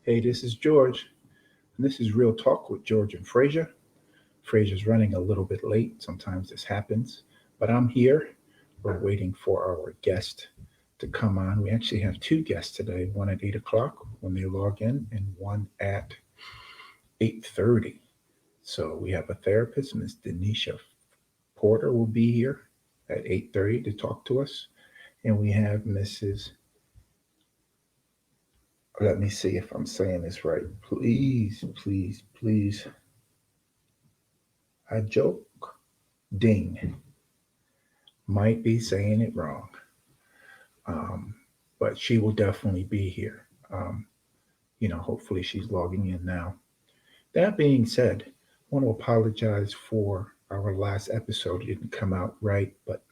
Hey, this is George, and this is Real Talk with George and Frazier. Frazier's running a little bit late. Sometimes this happens, but I'm here. We're waiting for our guest to come on. We actually have two guests today, one at 8 o'clock when they log in, and one at 8:30. So we have a therapist, Miss Donisha Porter, will be here at 8:30 to talk to us, and we have Mrs. Let me see if I'm saying this right. Please, Ajok Deng. Might be saying it wrong, um, but she will definitely be here. Um, hopefully she's logging in now. That being said, I want to apologize for our last episode. It didn't come out right, but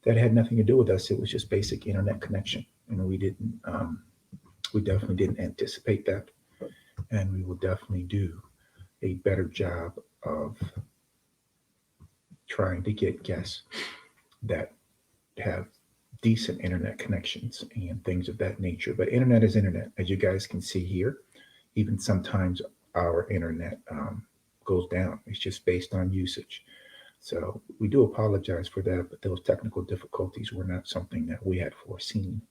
that had nothing to do with us. It was just basic internet connection, and we definitely didn't anticipate that, and we will definitely do a better job of trying to get guests that have decent internet connections and things of that nature. But internet is internet, as you guys can see here. Even sometimes our internet goes down. It's just based on usage. So we do apologize for that, but those technical difficulties were not something that we had foreseen.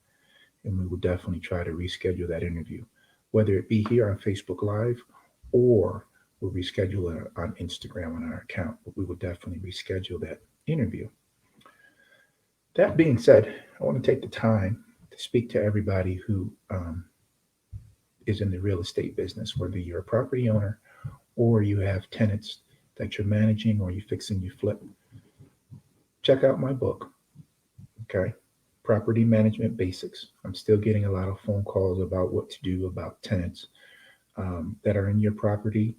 And we will definitely try to reschedule that interview, whether it be here on Facebook Live or we'll reschedule it on Instagram on our account. But we will definitely reschedule that interview. That being said, I want to take the time to speak to everybody who is in the real estate business, whether you're a property owner or you have tenants that you're managing or you're fixing your flip. Check out my book, okay? Property Management Basics. I'm still getting a lot of phone calls about what to do about tenants that are in your property.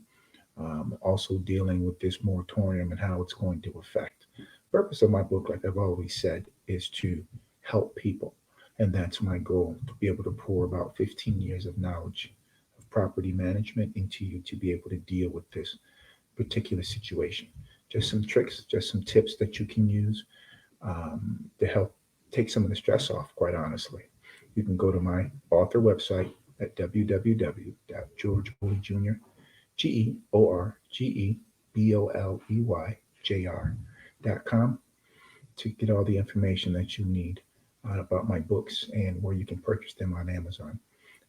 Also dealing with this moratorium and how it's going to affect. The purpose of my book, like I've always said, is to help people. And that's my goal, to be able to pour about 15 years of knowledge of property management into you to be able to deal with this particular situation. Just some tricks, just some tips that you can use to help take some of the stress off, quite honestly. You can go to my author website at www.georgeboleyjr.com to get all the information that you need about my books and where you can purchase them on Amazon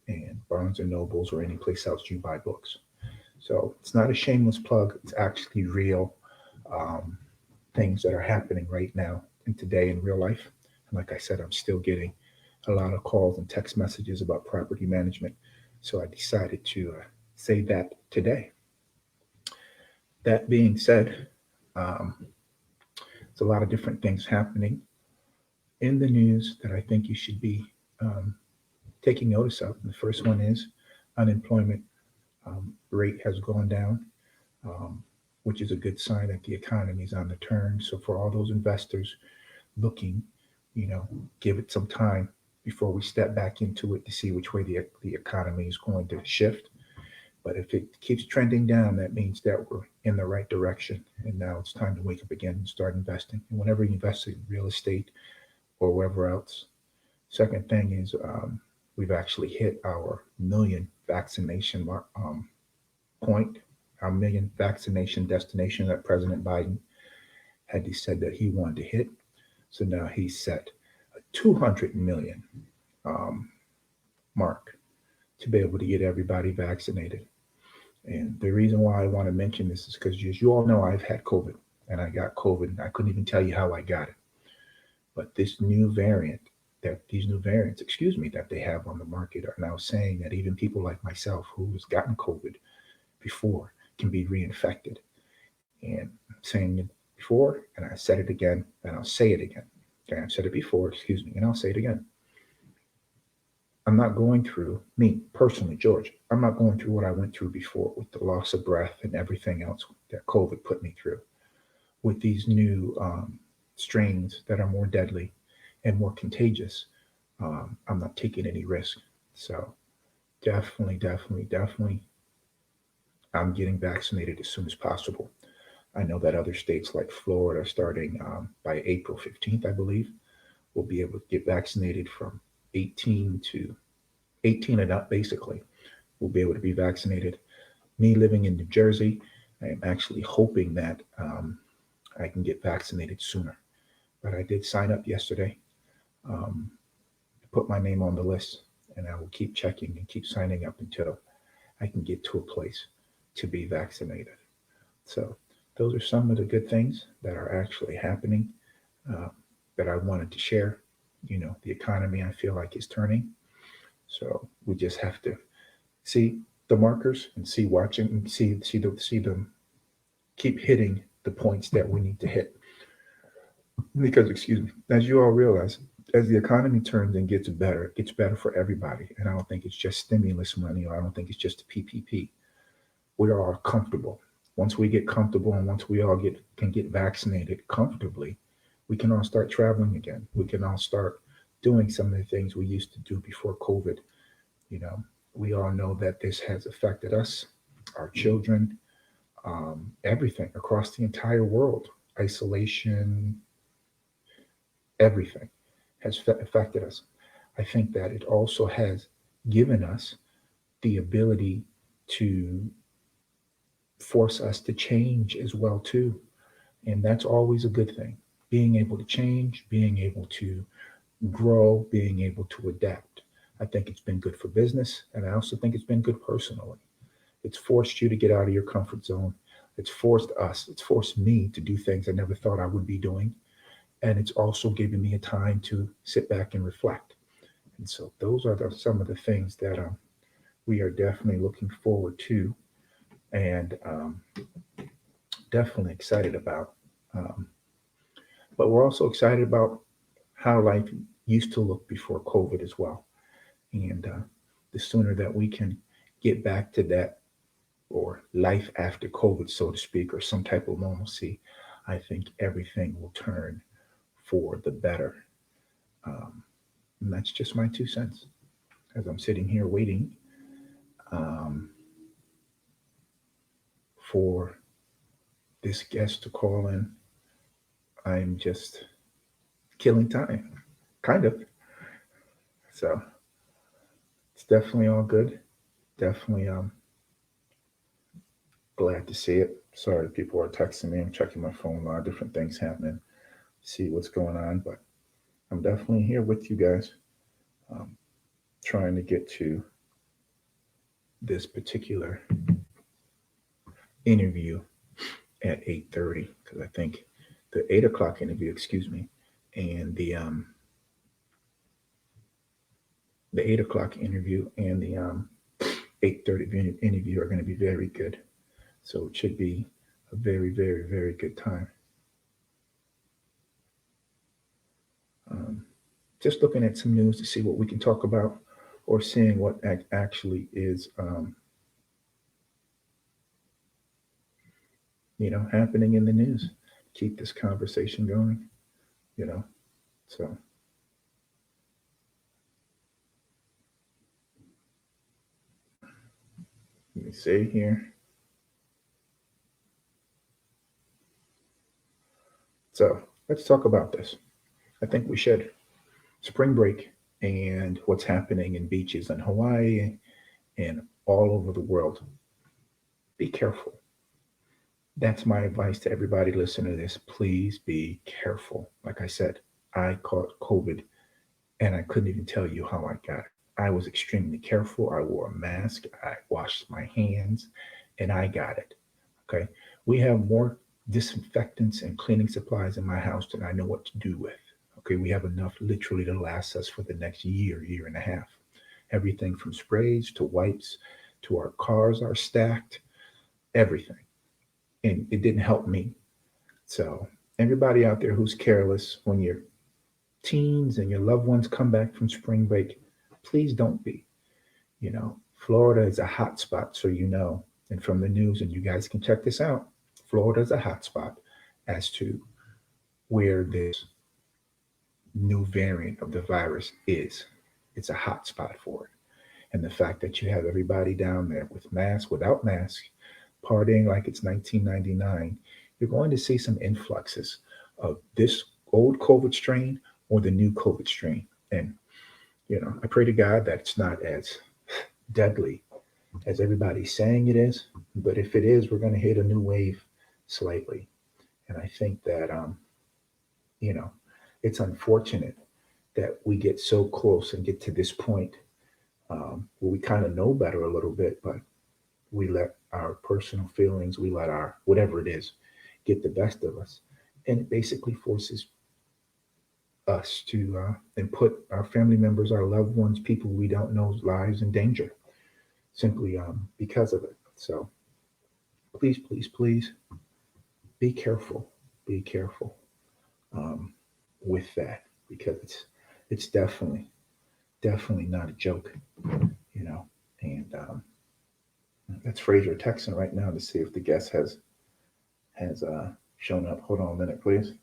and Barnes and Nobles or any place else you buy books. So it's not a shameless plug. It's actually real um, things that are happening right now and today in real life. And like I said, I'm still getting a lot of calls and text messages about property management. So I decided to say that today. That being said, um, there's a lot of different things happening in the news that I think you should be taking notice of. The first one is unemployment rate has gone down, um, which is a good sign that the economy is on the turn. So for all those investors looking, give it some time before we step back into it to see which way the economy is going to shift. But if it keeps trending down, that means that we're in the right direction. And now it's time to wake up again and start investing. And whenever you invest in real estate or wherever else, second thing is we've actually hit our million vaccination point, our million vaccination destination that President Biden had said that he wanted to hit. So now he's set a 200 million um, mark to be able to get everybody vaccinated. And the reason why I want to mention this is because, as you all know, I've had COVID and I got COVID. And I couldn't even tell you how I got it. But these new variants, that they have on the market are now saying that even people like myself who has gotten COVID before can be reinfected. And I'm saying it before, and I said it again, and I'll say it again. Okay, I've said it before, and I'll say it again. I'm not going through, me personally, George, I'm not going through what I went through before with the loss of breath and everything else that COVID put me through. With these new strains that are more deadly and more contagious, I'm not taking any risk. So definitely, I'm getting vaccinated as soon as possible. I know that other states like Florida, starting by April 15th, I believe, will be able to get vaccinated from 18 to 18 and up, basically. will be able to be vaccinated. Me living in New Jersey, I am actually hoping that I can get vaccinated sooner. But I did sign up yesterday, um, put my name on the list, and I will keep checking and keep signing up until I can get to a place to be vaccinated. So those are some of the good things that are actually happening uh, that I wanted to share. The economy I feel like is turning. So we just have to see the markers and see watching and see them keep hitting the points that we need to hit. Because excuse me, as you all realize, as the economy turns and gets better, it gets better for everybody. And I don't think it's just stimulus money, or I don't think it's just PPP. We are all comfortable. Once we get comfortable and once we all can get vaccinated comfortably, we can all start traveling again. We can all start doing some of the things we used to do before COVID. You know, we all know that this has affected us, our children, everything across the entire world. Isolation, everything has affected us. I think that it also has given us the ability to force us to change as well too, and that's always a good thing. Being able to change, being able to grow, being able to adapt. I think it's been good for business, and I also think it's been good personally. It's forced you to get out of your comfort zone. It's forced me to do things I never thought I would be doing. And it's also given me a time to sit back and reflect. And so those are some of the things that we are definitely looking forward to, and definitely excited about. Um, but we're also excited about how life used to look before COVID as well. And the sooner that we can get back to that, or life after COVID, so to speak, or some type of normalcy, I think everything will turn for the better. Um, and that's just my 2 cents as I'm sitting here waiting um, for this guest to call in. I'm just killing time, kind of. So it's definitely all good. Definitely glad to see it. Sorry, people are texting me. I'm checking my phone. A lot of different things happening. See what's going on, but I'm definitely here with you guys, um, trying to get to this particular interview at 8:30, because I think the 8 o'clock interview, excuse me, and the 8 o'clock interview and the 8:30 interview are going to be very good. So it should be a very, very, very good time. Um, just looking at some news to see what we can talk about, or seeing what actually is, happening in the news. Keep this conversation going, you know. So let me see here. So let's talk about this. I think we should. Spring break and what's happening in beaches in Hawaii and all over the world. Be careful. That's my advice to everybody listening to this. Please be careful. Like I said, I caught COVID and I couldn't even tell you how I got it. I was extremely careful. I wore a mask. I washed my hands and I got it. Okay. We have more disinfectants and cleaning supplies in my house than I know what to do with. Okay. We have enough literally to last us for the next year, year and a half. Everything from sprays to wipes to our cars are stacked, everything. And it didn't help me. So, everybody out there who's careless, when your teens and your loved ones come back from spring break, please don't be. You know, Florida is a hot spot, so you know, and from the news, and you guys can check this out. Florida is a hot spot as to where this new variant of the virus is. It's a hot spot for it. And the fact that you have everybody down there with masks, without masks, partying like it's 1999, you're going to see some influxes of this old COVID strain or the new COVID strain. And, I pray to God that it's not as deadly as everybody's saying it is. But if it is, we're going to hit a new wave slightly. And I think that, you know, it's unfortunate that we get so close and get to this point where we kind of know better a little bit, but we let our personal feelings, we let our whatever it is get the best of us. And it basically forces us to and put our family members, our loved ones, people we don't know's lives in danger simply because of it. So please, please, please be careful. Be careful um, with that because it's definitely not a joke, you know. And that's Fraser texting right now to see if the guest has shown up. Hold on a minute, please.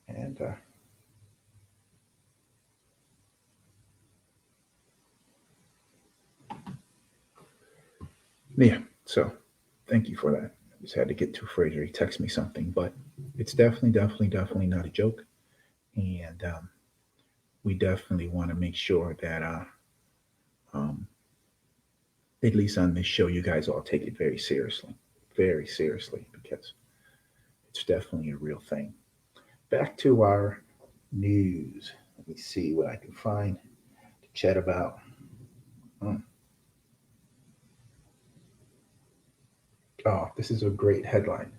And yeah, so thank you for that. I just had to get to Fraser. He texted me something, but it's definitely not a joke. And we definitely want to make sure that, um, at least on this show, you guys all take it very seriously, because it's definitely a real thing. Back to our news. Let me see what I can find to chat about. Hmm. Oh, this is a great headline.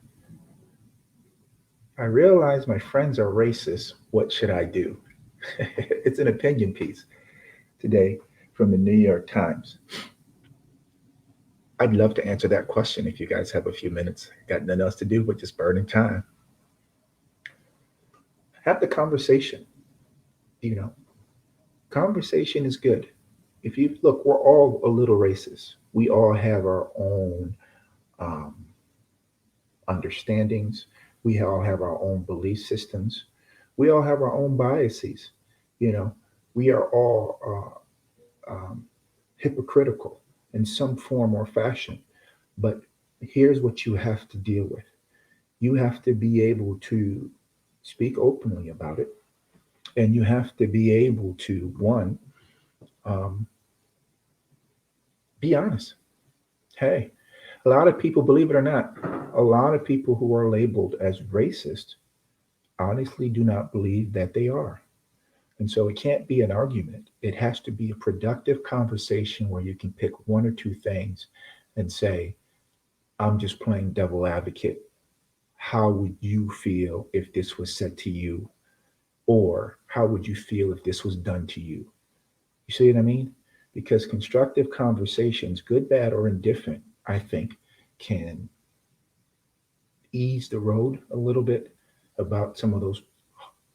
I realize my friends are racist. What should I do? It's an opinion piece today from the New York Times. I'd love to answer that question if you guys have a few minutes. Got nothing else to do but just burning time. Have the conversation. You know, conversation is good. If you look, we're all a little racist. We all have our own um, understandings. We all have our own belief systems. We all have our own biases. You know, we are all hypocritical in some form or fashion. But here's what you have to deal with: you have to be able to speak openly about it, and you have to be able to, one, um, be honest. Hey, a lot of people, believe it or not, a lot of people who are labeled as racist honestly do not believe that they are. And so it can't be an argument. It has to be a productive conversation where you can pick one or two things and say, I'm just playing devil advocate. How would you feel if this was said to you? Or how would you feel if this was done to you? You see what I mean? Because constructive conversations, good, bad, or indifferent, I think, can ease the road a little bit about some of those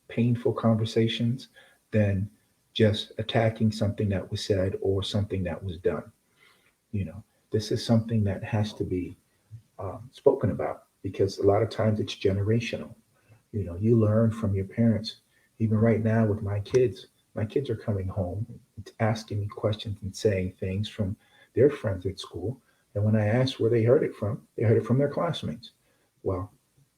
painful conversations than just attacking something that was said or something that was done. You know, this is something that has to be spoken about because a lot of times it's generational. You know, you learn from your parents. Even right now with my kids are coming home asking me questions and saying things from their friends at school. And when I asked where they heard it from, they heard it from their classmates. Well,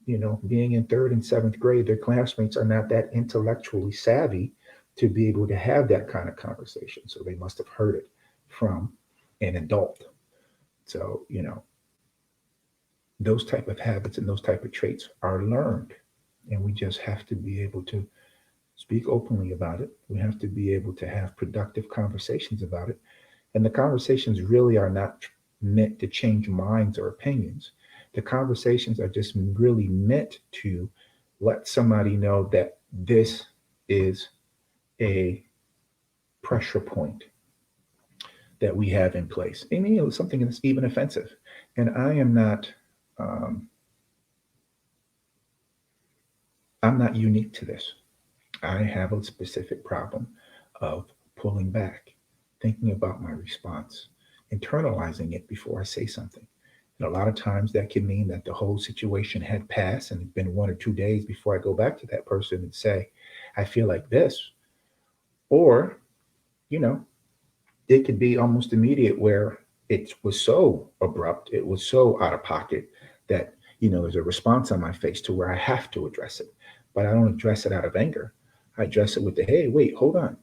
you know, being in third and seventh grade, their classmates are not that intellectually savvy to be able to have that kind of conversation. So they must have heard it from an adult. So, you know, those type of habits and those type of traits are learned. And we just have to be able to speak openly about it. We have to be able to have productive conversations about it. And the conversations really are not meant to change minds or opinions. The conversations are just really meant to let somebody know that this is a pressure point that we have in place. I mean, it was something that's even offensive. And um, I'm not unique to this. I have a specific problem of pulling back, thinking about my response, internalizing it before I say something. And a lot of times that can mean that the whole situation had passed and it's been 1 or 2 days before I go back to that person and say, I feel like this. Or, you know, it could be almost immediate where it was so abrupt, it was so out of pocket that, you know, there's a response on my face to where I have to address it. But I don't address it out of anger. I address it with the, hey, wait, hold on.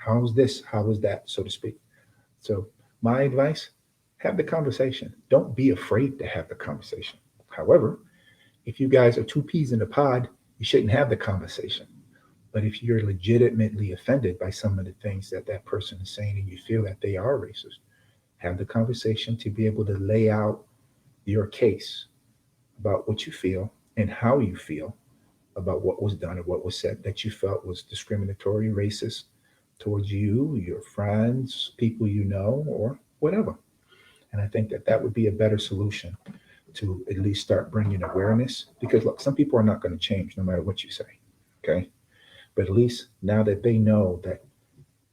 How's this? How is that, so to speak? So my advice, have the conversation. Don't be afraid to have the conversation. However, if you guys are two peas in a pod, you shouldn't have the conversation. But if you're legitimately offended by some of the things that that person is saying and you feel that they are racist, have the conversation to be able to lay out your case about what you feel and how you feel about what was done or what was said that you felt was discriminatory, racist towards you, your friends, people you know, or whatever. And I think that that would be a better solution to at least start bringing awareness because look, some people are not going to change no matter what you say. Okay. But at least now that they know that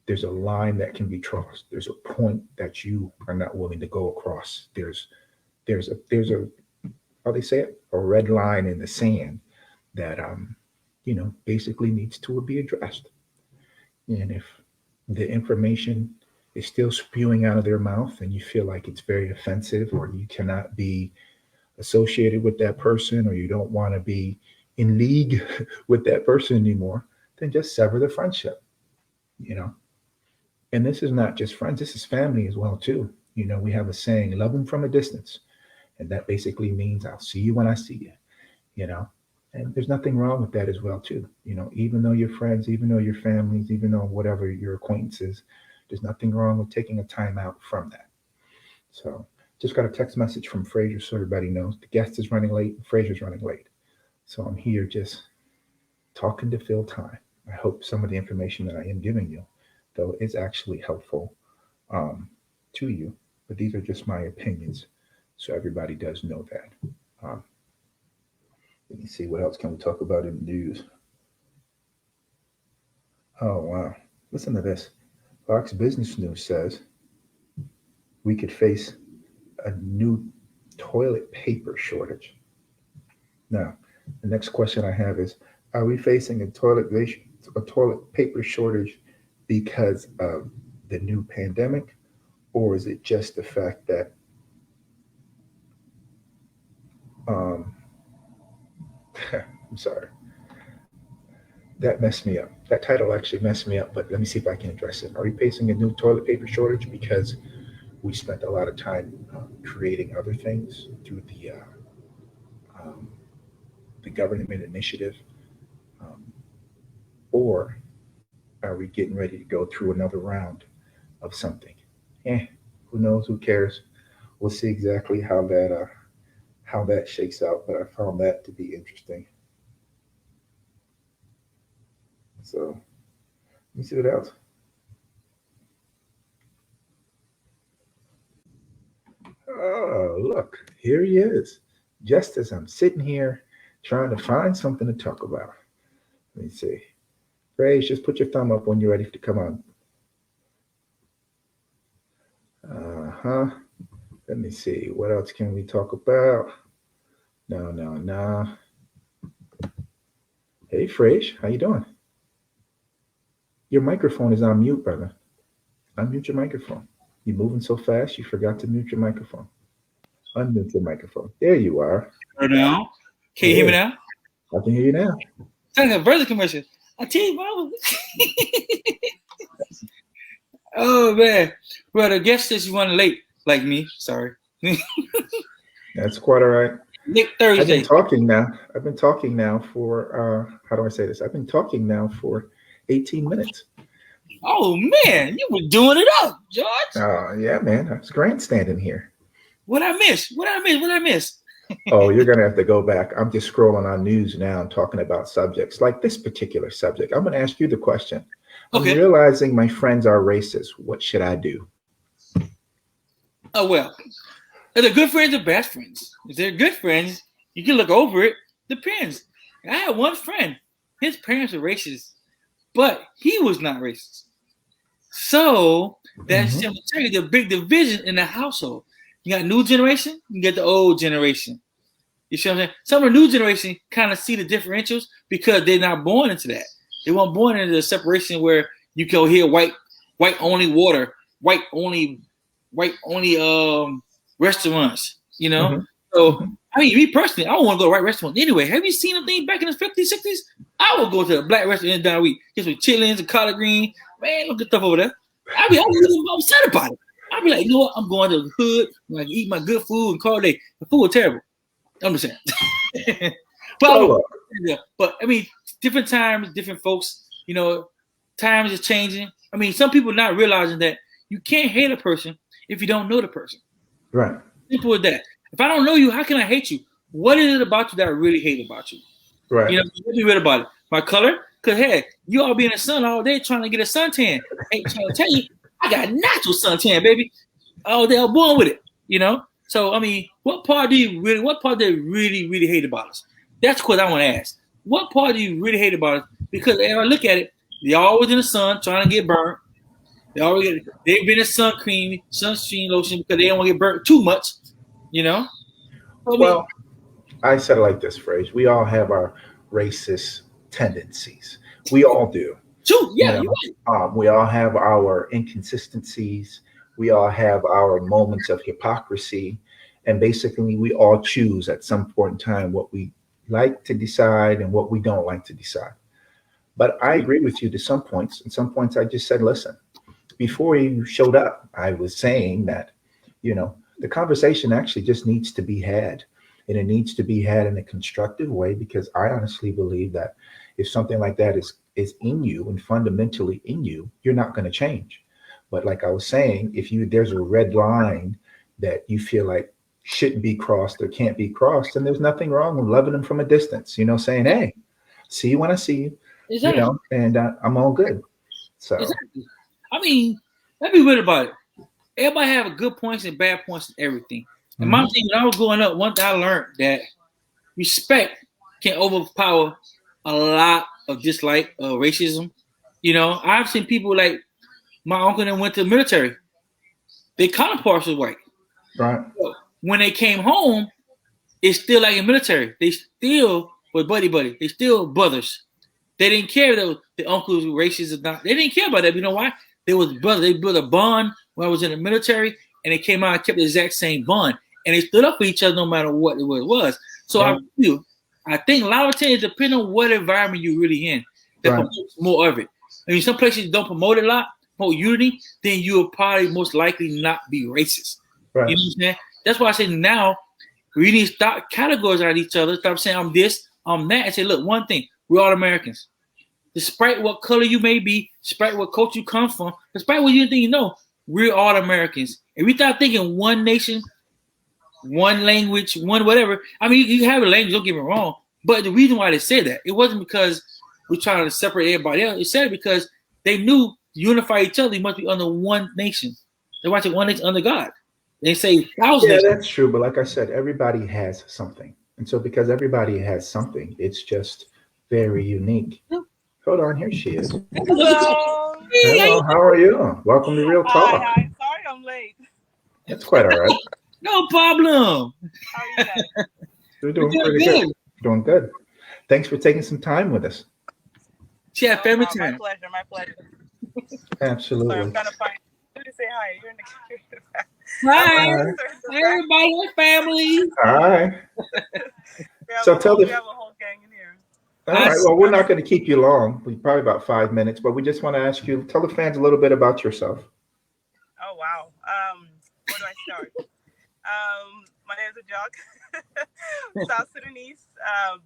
there's a line that can be crossed, there's a point that you are not willing to go across. There's a how they say it, a red line in the sand that basically needs to be addressed. And if the information is still spewing out of their mouth and you feel like it's very offensive or you cannot be associated with that person or you don't want to be in league with that person anymore, then just sever the friendship, you know. And this is not just friends, this is family as well too. We have a saying, love them from a distance. And that basically means I'll see you when I see you, you know. And there's nothing wrong with that as well too. Even though you're friends, even though you're families, even though whatever your acquaintances, there's nothing wrong with taking a time out from that. So just got a text message from Fraser so everybody knows the guest is running late and Fraser's running late. So I'm here just talking to fill time. I hope some of the information that I am giving you, though, is actually helpful to you. But these are just my opinions, so everybody does know that. Let me see, what else can we talk about in the news? Oh, wow. Listen to this. Fox Business News says we could face a new toilet paper shortage. Now, the next question I have is, are we facing a toilet paper shortage because of the new pandemic, or is it just the fact that I'm sorry, that messed me up. That title actually messed me up, but let me see if I can address it. Are we facing a new toilet paper shortage because we spent a lot of time creating other things through um, the government initiative, um, or are we getting ready to go through another round of something? Who knows? Who cares? We'll see exactly how that shakes out. But I found that to be interesting. So let me see what else. Oh, look, here he is. Just as I'm sitting here trying to find something to talk about. Let me see. Grace, just put your thumb up when you're ready to come on. Uh-huh. Let me see. What else can we talk about? No. Hey, Fresh, how you doing? Your microphone is on mute, brother. Unmute your microphone. You're moving so fast, you forgot to mute your microphone. Unmute your microphone. There you are. Now, can you hear me now? I can hear you now. Sounds like a birthday commercial. I tell you, Mama. Oh man, well, the guest says you running late, like me. Sorry. That's quite all right. Nick Thursday. I've been talking now for how do I say this? I've been talking now for 18 minutes. Oh man, you were doing it up, George. Yeah, man. I was grandstanding here. What I miss? Oh, you're gonna have to go back. I'm just scrolling on news now and talking about subjects like this particular subject. I'm gonna ask you the question. Okay. I'm realizing my friends are racist. What should I do? Oh well, are they good friends or bad friends? If they're good friends, you can look over it. Depends. I had one friend. His parents were racist, but he was not racist. So that's the big division in the household. You got new generation, you get the old generation. You see what I'm saying? Some of the new generation kind of see the differentials because they're not born into that. They weren't born into the separation where you go here white only water, white only restaurants. So I mean, me personally, I don't want to go to white restaurants anyway. Have you seen a thing back in the 50s, 60s? I would go to a black restaurant down the week, get some chitlins and collard green, Man, look at stuff over there. I be really upset about it. I be like, you know what? I'm going to the hood, I'm like eat my good food and call it a day. The food was terrible. I'm just saying. Well, but I mean, different times, different folks, you know, times is changing. I mean, some people not realizing that you can't hate a person if you don't know the person. right. Simple as that. If I don't know you, how can I hate you? What is it about you that I really hate about you? Right. You know, what be real about it? My color? Because, hey, you all be in the sun all day trying to get a suntan. Ain't trying to tell you, I got natural suntan, baby. Oh, they're born with it, you know? So, I mean, what part do you really, really hate about us? That's what I want to ask. What part do you really hate about us? Because if I look at it, they're always in the sun trying to get burnt. They've been in sunscreen lotion because they don't want to get burnt too much, you know? I mean, Well, I said it like this phrase: we all have our racist tendencies. We all do. shoot, You yeah, you're know, we all have our inconsistencies. We all have our moments of hypocrisy, and basically, we all choose at some point in time what we like to decide and what we don't like to decide. But I right. agree with you to some points. At some points, I just said, listen, before you showed up, I was saying that, the conversation actually just needs to be had. And it needs to be had in a constructive way because I honestly believe that if something like that is in you and fundamentally in you, you're not going to change. But like I was saying, if there's a red line that you feel like shouldn't be crossed or can't be crossed, then there's nothing wrong with loving them from a distance, saying, hey, see you when I see you, Exactly. and I'm all good. So, Exactly. I mean, let's be real about it. Everybody have good points and bad points in everything. And my mhm, thing, when I was growing up, one thing I learned that respect can overpower a lot of dislike of racism. You know, I've seen people like my uncle that went to the military. They counterparts was white. right, But when they came home, it's still like in military. They still were buddy. They still brothers. They didn't care that the uncles were racist or not. They didn't care about that. You know why? They was brothers. They built a bond when I was in the military, and they came out and kept the exact same bond. And they stood up for each other no matter what it was. So right, I think a lot of times depending on what environment you're really in, that right, promotes more of it. I mean, some places don't promote it a lot, promote unity, then you'll probably most likely not be racist. You right, know what I'm saying? That's why I say now we need to stop categorizing each other. Stop saying I'm this, I'm that, and say, look, one thing, we're all Americans. Despite what color you may be, despite what culture you come from, despite what you think you know, we're all Americans. And we start thinking one nation, one language, one whatever. I mean, you have a language, don't get me wrong. But the reason why they said that, it wasn't because we're trying to separate everybody else. It said it because they knew to unify each other, you must be under one nation. They watch it one nation under God. They say thousand yeah, nations. that's true. But like I said, everybody has something, and so because everybody has something, it's just very unique. Hold on, here she is. Hello. Hey, how Hello, you how are you? Welcome to Real Hi, Talk. hi. Sorry I'm late. That's quite all right. no problem. How are you guys? We're We're doing doing pretty good. good. Doing good. Thanks for taking some time with us. She had No family problem. My time. pleasure. My pleasure. Sorry, I'm Absolutely. trying to find you to say hi. You're in the computer. I'm Hi. on Hi. research the Hi, back. everybody. Family. Hi. We have So a tell whole the we have a whole gang in here. All right. Well, we're not going to keep you long. We probably about 5 minutes, but we just want to ask you, tell the fans a little bit about yourself. Oh wow. Where do I start? My name is Ajok. South Sudanese,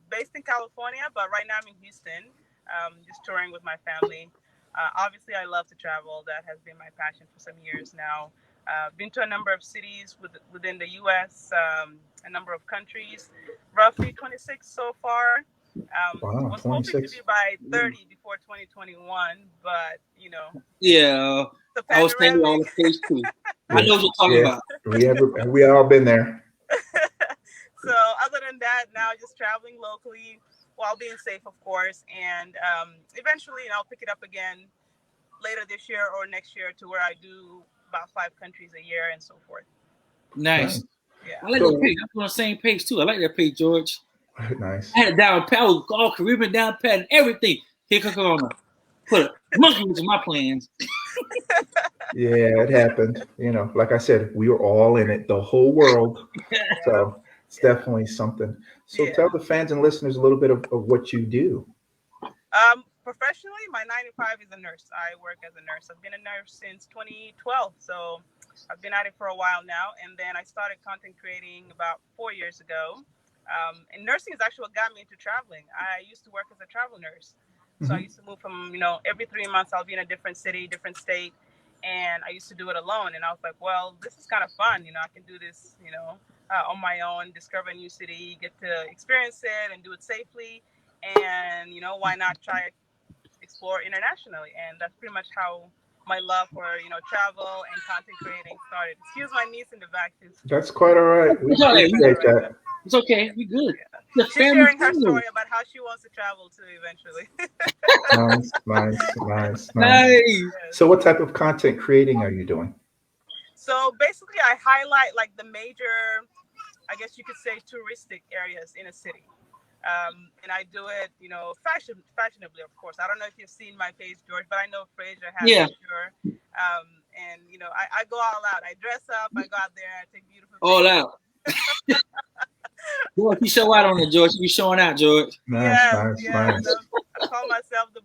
based in California, but right now I'm in Houston, just touring with my family. Obviously, I love to travel. That has been my passion for some years now. Been to a number of cities within the U.S., a number of countries, roughly 26 so far. Wow, Was hoping to be 26. by 30 before 2021, but Yeah. the I was saying panoramic. all the face too. I Yeah. know what you're talking Yeah. about. We all been there. So other than that, now just traveling locally while being safe, of course, and eventually, I'll pick it up again later this year or next year to where I do about 5 countries a year and so forth. Nice. Nice. I Yeah. like that So page. I'm on the same page too. I like that page, George. nice. I had it down pat. I was all Caribbean down pat and everything. Here comes Corona. Put a monkey into my plans. Yeah, it happened. Like I said, we were all in it, the whole world. Yeah. So it's Yeah. definitely something. So tell Yeah. the fans and listeners a little bit of what you do. professionally, my 9 to 5 is a nurse. I work as a nurse. I've been a nurse since 2012, so I've been at it for a while now. And then I started content creating about 4 years ago. And nursing is actually what got me into traveling. I used to work as a travel nurse. So I used to move from, every 3 months I'll be in a different city, different state. And I used to do it alone. And I was like, well, this is kind of fun. I can do this, on my own, discover a new city, get to experience it and do it safely. And, why not try explore internationally? And that's pretty much how my love for, travel and content creating started. Excuse my niece in the back. That's quite all right. We It's all right. appreciate that. It's okay. We good. Yeah. The She's family sharing her feud. story about how she wants to travel too eventually. Nice. Nice. So what type of content creating are you doing? So basically I highlight like the major, I guess you could say, touristic areas in a city. And I do it, fashionably, of course. I don't know if you've seen my page, George, but I know Fraser has, Yeah. for sure. And, I go all out. I dress up. I go out there. I take beautiful All pictures. out. George, you show out on it, George. You showing out, George. Nice. I call myself the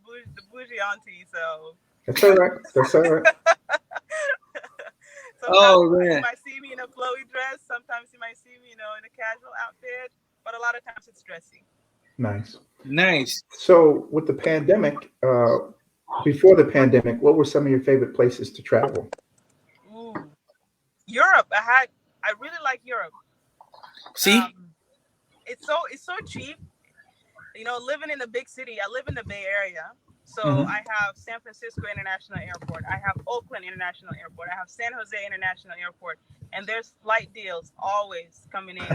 bougie auntie, so. That's all right. Oh, Sometimes man. you might see me in a flowy dress. Sometimes you might see me, in a casual outfit. But a lot of times it's dressy. Nice. So with the pandemic, before the pandemic, what were some of your favorite places to travel? Ooh. Europe. I really like Europe. See? It's so cheap. Living in a big city. I live in the Bay Area. So I have San Francisco International Airport. I have Oakland International Airport. I have San Jose International Airport. And there's flight deals always coming in.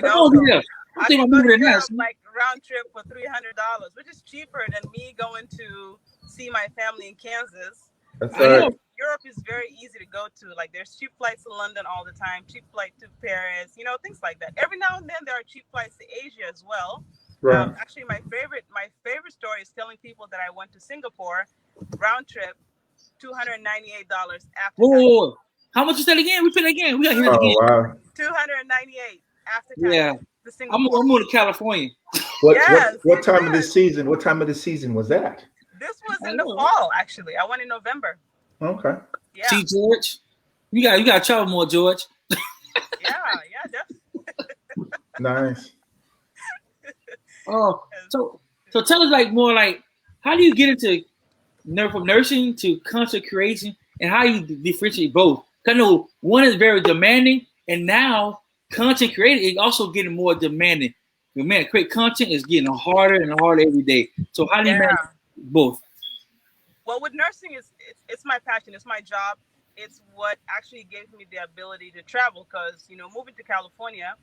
Oh, yeah. I can go to Europe like round trip for $300, which is cheaper than me going to see my family in Kansas. That's right. Europe is very easy to go to. Like there's cheap flights to London all the time, cheap flight to Paris, things like that. Every now and then there are cheap flights to Asia as well. Right. Actually, my favorite story is telling people that I went to Singapore, round trip, $298 after. Oh, how much is that again? Repeat it again. We got to hear it again. Wow. $298 after tax. Yeah. I'm moving to California. What time of the season? What time of the season was that? This was in the fall, actually. I went in November. Okay. Yeah. See, George, you got to travel more, George. Yeah, definitely. Nice. Oh, so tell us how do you get into from nursing to content creation, and how you differentiate both? I know one is very demanding, and now content creating is also getting more demanding. Create content is getting harder and harder every day. So how do you manage both? Well, with nursing, it's my passion. It's my job. It's what actually gave me the ability to travel because, moving to California,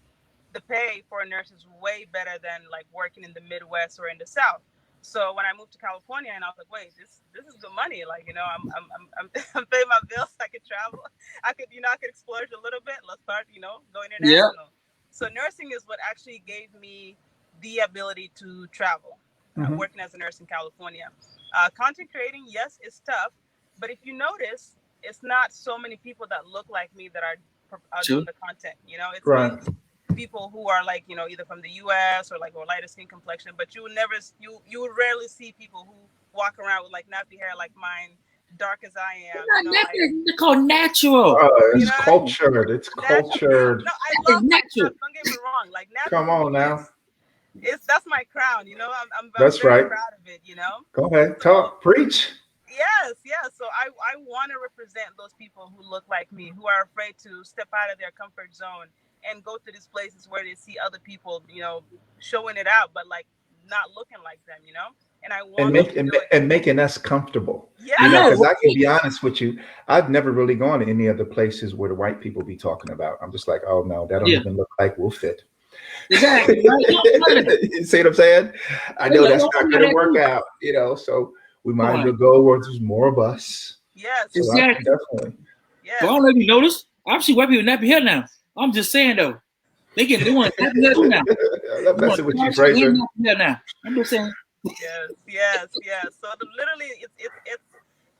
the pay for a nurse is way better than like working in the Midwest or in the South. So when I moved to California, and I was like, wait, this is good money. Like, I'm paying my bills. I could travel. I could explore a little bit. Let's start, going international. Yeah. So nursing is what actually gave me the ability to travel. Working as a nurse in California. Content creating, yes, it's tough, but if you notice, it's not so many people that look like me that are doing the content. It's right. People who are like, either from the US or lighter skin complexion, but you would rarely see people who walk around with like nappy hair like mine, dark as I am. They're called natural. It's cultured. It's cultured. No, I love natural. Don't get me wrong. Like natural. Come on now. That's my crown. I'm that's very right. proud of it. Go ahead, talk, preach. Yes. So I want to represent those people who look like me, who are afraid to step out of their comfort zone and go to these places where they see other people, showing it out, but like not looking like them, And I want and making us comfortable. Yeah. Because I can be honest with you, I've never really gone to any other places where the white people be talking about. I'm just like, oh no, that don't even look like we'll fit. Exactly. You see what I'm saying? I know that's not going to work out, so we might as well go where there's more of us. Yes, so exactly. Definitely. Yeah. Well, I don't know if you noticed. I'm see white people nappy hair now. I'm just saying though, they want nappy hair now. I'm messing with you, Fraser. Now. I'm just saying. Yes. So literally,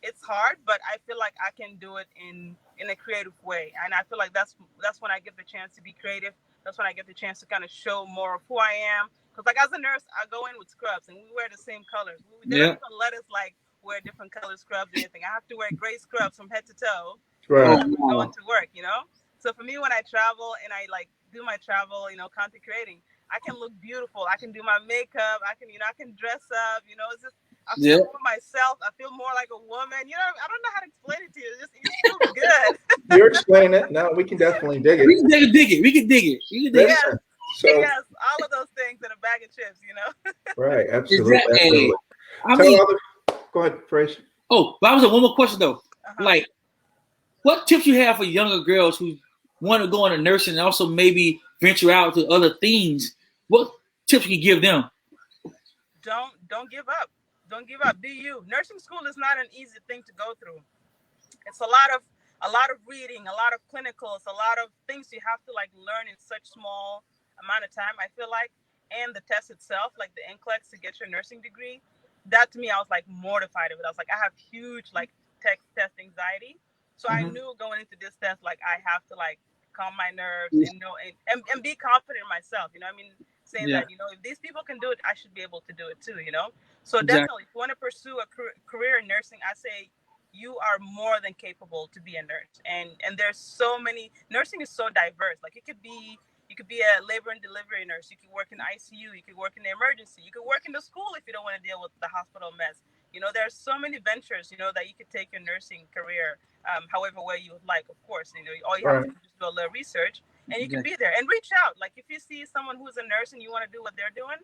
it's hard, but I feel like I can do it in a creative way, and I feel like that's when I get the chance to be creative. That's when I get the chance to kind of show more of who I am. Because Because like as a nurse, I go in with scrubs and we wear the same colors. They don't even let us like wear different color scrubs or anything. I have to wear gray scrubs from head to toe. Right. Going to work, you know. So for me, when I travel and I like do my travel, you know, content creating, I can look beautiful. I can do my makeup. I can, you know, I can dress up. You know, it's just I feel more myself. I feel more like a woman. You know, I don't know how to explain it to you. It just feels good. You're explaining it. No, we can definitely dig it. We can dig it. We can dig it. Yes. So, yes, all of those things in a bag of chips, you know. Right, absolutely. Exactly. Go ahead, Fresh. Oh, but I was one more question though. Like, what tips you have for younger girls who want to go into nursing and also maybe venture out to other things? What tips you give them? Don't give up. Don't give up. Be you. Nursing school is not an easy thing to go through. It's a lot of reading, a lot of clinicals, a lot of things you have to like learn in such small amount of time. I feel like, and the test itself, like the NCLEX to get your nursing degree, that to me, I was like mortified of it. I was like, I have huge like test anxiety. So I knew going into this test, like I have to like calm my nerves and know and be confident in myself. You know, I mean, saying that, you know, if these people can do it, I should be able to do it too, you know? So definitely, if you want to pursue a career in nursing, I say you are more than capable to be a nurse. And there's so many, nursing is so diverse. Like you could be a labor and delivery nurse. You could work in ICU. You could work in the emergency. You could work in the school if you don't want to deal with the hospital mess. You know, there's so many ventures, you know, that you could take your nursing career, however way you would like, of course. You know, all you have to do is do a little research and you can be there and reach out. Like if you see someone who's a nurse and you want to do what they're doing,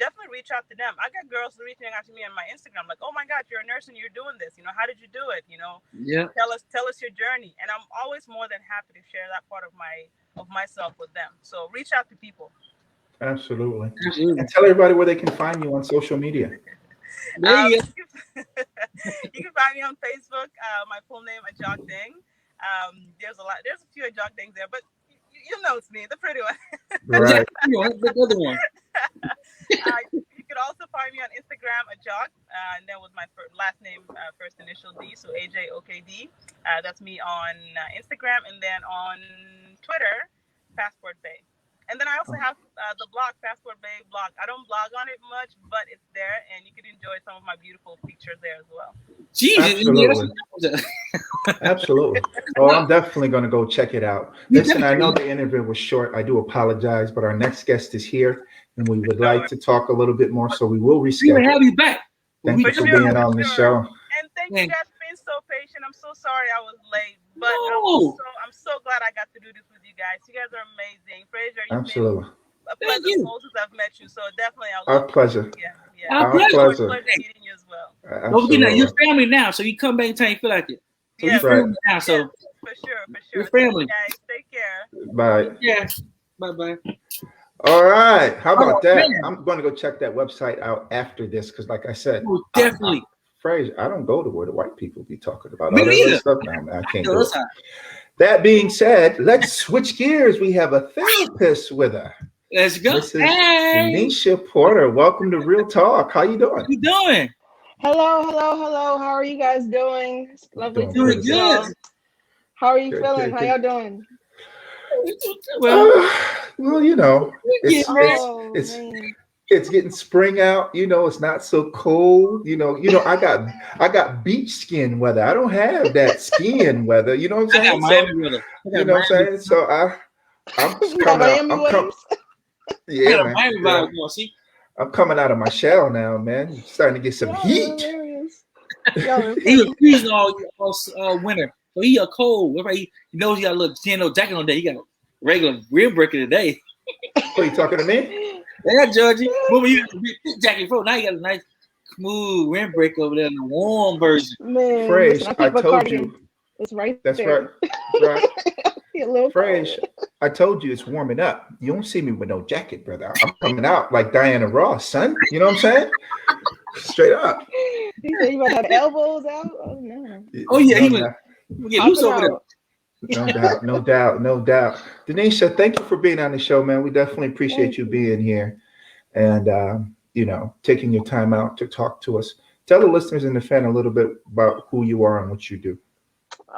definitely reach out to them. I got girls reaching out to me on my Instagram, like, "Oh my God, you're a nurse and you're doing this. You know, how did you do it? You know, tell us your journey." And I'm always more than happy to share that part of myself with them. So reach out to people. Absolutely. And tell everybody where they can find you on social media. You can find me on Facebook. My full name, Ajok Deng. There's a few Ajok Dengs there, but you know it's me, the pretty one. Right. The other one. You could also find me on Instagram, Ajok, and that was my last name, first initial D, so AJOKD. That's me on Instagram, and then on Twitter, Passport Bay. And then I also have the blog, Passport Bay blog. I don't blog on it much, but it's there, and you can enjoy some of my beautiful pictures there as well. Jesus. Absolutely. Oh, I'm definitely going to go check it out. Listen, I know the interview was short. I do apologize, but our next guest is here, and we would like to talk a little bit more, so we will reschedule. We will have you back. Thank you for being on the show. And thank you guys for being so patient. I'm so sorry I was late, but I'm so glad I got to do this with you guys. You guys are amazing. Fraser, you've been a pleasure since I've met you. So definitely, our pleasure. Yeah. Our pleasure. Pleasure meeting you as well. Don't forget that you're family now, so you come back anytime you feel like it. So you're family now, so for sure. You're family. Guys, take care. Bye. Yeah. Bye. All right. How about that? Man. I'm going to go check that website out after this because, like I said, definitely. Fraser, I don't go to where the white people be talking about Me all that neither. other stuff. No, I can't do it. That being said, let's switch gears. We have a therapist with us. Let's go. This is Donisha Porter. Welcome to Real Talk. How you doing? How you doing? Hello. How are you guys doing? It's lovely to meet you all. How are you feeling? How y'all doing? Well, you know, it's getting spring out. You know, it's not so cold. You know, I got beach skin weather. I don't have that skiing weather. You know what I'm saying? You know what I'm saying? So I'm coming out. Yeah, man. I'm coming out of my shell now, man. I'm starting to get some heat. He was freezing all winter. So he a cold. He knows he got a little TNO jacket on there. He got a regular windbreaker today. Are you talking to me? Yeah, Georgie. Remember you got a big jacket before. Now you got a nice smooth windbreaker over there in the warm version. Man, Phrase, I told you. It's right That's there. Right. Phrase, I told you it's warming up. You don't see me with no jacket, brother. I'm coming out like Diana Ross, son. You know what I'm saying? Straight up. You might have elbows out. Oh no. Oh yeah, he was get loose over there. No doubt. Donisha, thank you for being on the show, man. We definitely appreciate you being here and taking your time out to talk to us. Tell the listeners and the fan a little bit about who you are and what you do.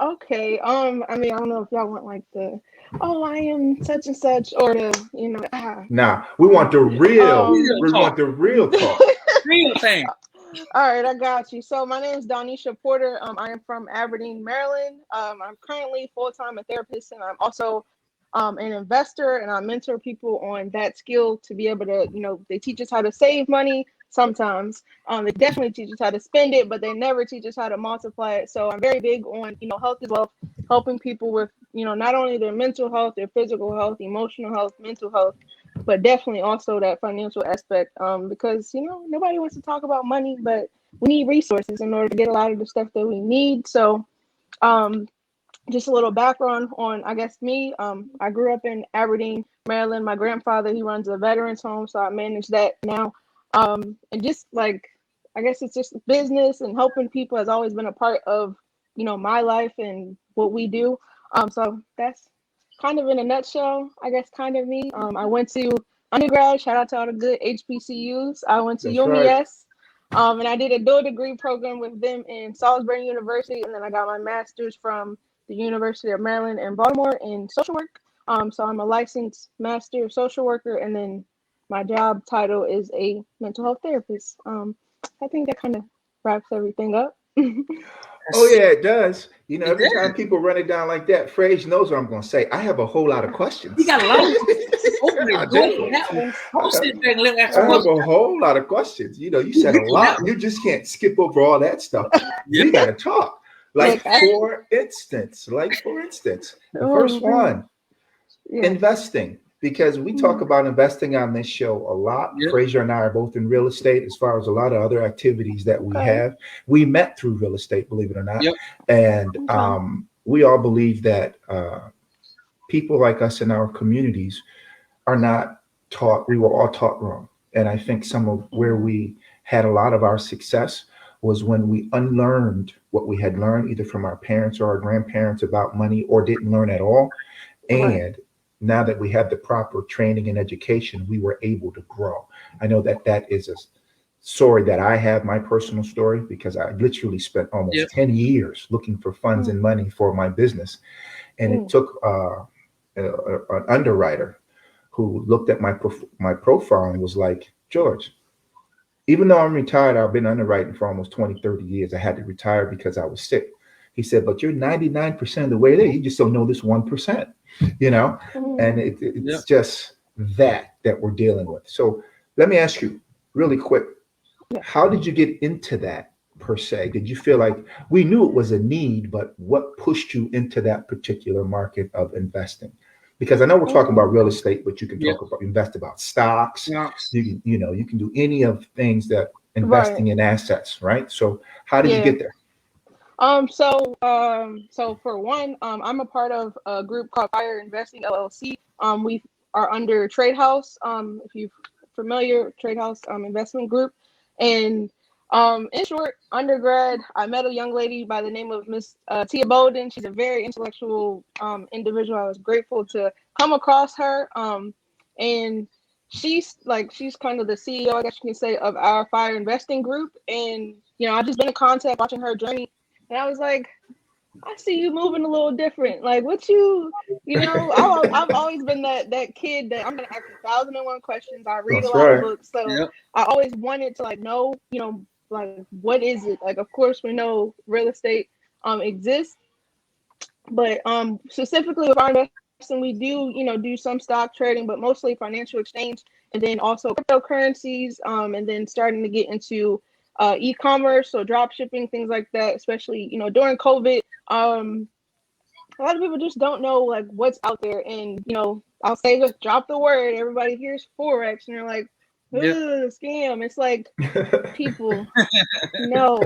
Okay. I mean, I don't know if y'all want like the, oh, I am such and such, or the, Nah, we want the real. Um, We want the real talk. Real thing. All right, I got you. So my name is Donisha Porter. I am from Aberdeen, Maryland. I'm currently full-time a therapist, and I'm also an investor, and I mentor people on that skill to be able to, they teach us how to save money sometimes. They definitely teach us how to spend it, but they never teach us how to multiply it. So I'm very big on, health as well, helping people with, not only their mental health, their physical health, emotional health, mental health, but definitely also that financial aspect, because nobody wants to talk about money, but we need resources in order to get a lot of the stuff that we need. So um, just a little background on, I guess, me. I grew up in Aberdeen, Maryland. My grandfather, he runs a veterans home, so I manage that now. And just like, I guess it's just business and helping people has always been a part of, my life and what we do. So that's kind of in a nutshell, I guess, kind of me. I went to undergrad. Shout out to all the good HBCUs. I went to That's right. UMES. And I did a dual degree program with them in Salisbury University, and then I got my master's from the University of Maryland in Baltimore in social work. So I'm a licensed master social worker, and then my job title is a mental health therapist. I think that kind of wraps everything up. Oh yeah, it does. It Every time does. people run it down like that, Phrase knows what I'm going to say. I have a whole lot of questions. We got a lot of open I it. Go ahead. do. Don't sit back and let me ask I a have question. a whole lot of questions. You said a lot. You just can't skip over all that stuff. Yeah. We got to talk. Like, For instance, the first one, yeah. investing. Because we talk about investing on this show a lot. Yep. Fraser and I are both in real estate, as far as a lot of other activities that we Okay. have. We met through real estate, believe it or not. Yep. And Okay. we all believe that people like us in our communities are not taught. We were all taught wrong. And I think some of where we had a lot of our success was when we unlearned what we had learned either from our parents or our grandparents about money, or didn't learn at all. Right. And now that we have the proper training and education, we were able to grow. I know that is a story that I have, my personal story, because I literally spent almost Yep. 10 years looking for funds and money for my business. And it took an underwriter who looked at my profile and was like, George, even though I'm retired, I've been underwriting for almost 20, 30 years. I had to retire because I was sick. He said, but you're 99% of the way there. You just don't know this 1%, and it's just that we're dealing with. So let me ask you really quick, how did you get into that per se? Did you feel like we knew it was a need, but what pushed you into that particular market of investing? Because I know we're talking about real estate, but you can talk about invest about stocks. Yeah. You can do any of things that investing in assets, right? So how did you get there? So for one, I'm a part of a group called Fire Investing LLC. We are under Trade House. If you're familiar, Trade House investment group. And in short, undergrad, I met a young lady by the name of Miss Tia Bolden. She's a very intellectual individual. I was grateful to come across her. And she's kind of the CEO, I guess you can say, of our Fire Investing group. And I've just been in contact, watching her journey. And I was like, I see you moving a little different. Like, I've always been that kid that I'm gonna ask 1,001 questions. I read That's a lot of right. books, so I always wanted to know, like, what is it? Like, of course we know real estate exists, but specifically with our investing, we do some stock trading, but mostly financial exchange, and then also cryptocurrencies, and then starting to get into e-commerce, so drop shipping, things like that, especially during COVID. A lot of people just don't know like what's out there, and I'll say, just drop the word, everybody hears forex and they're like, scam. It's like, people, no.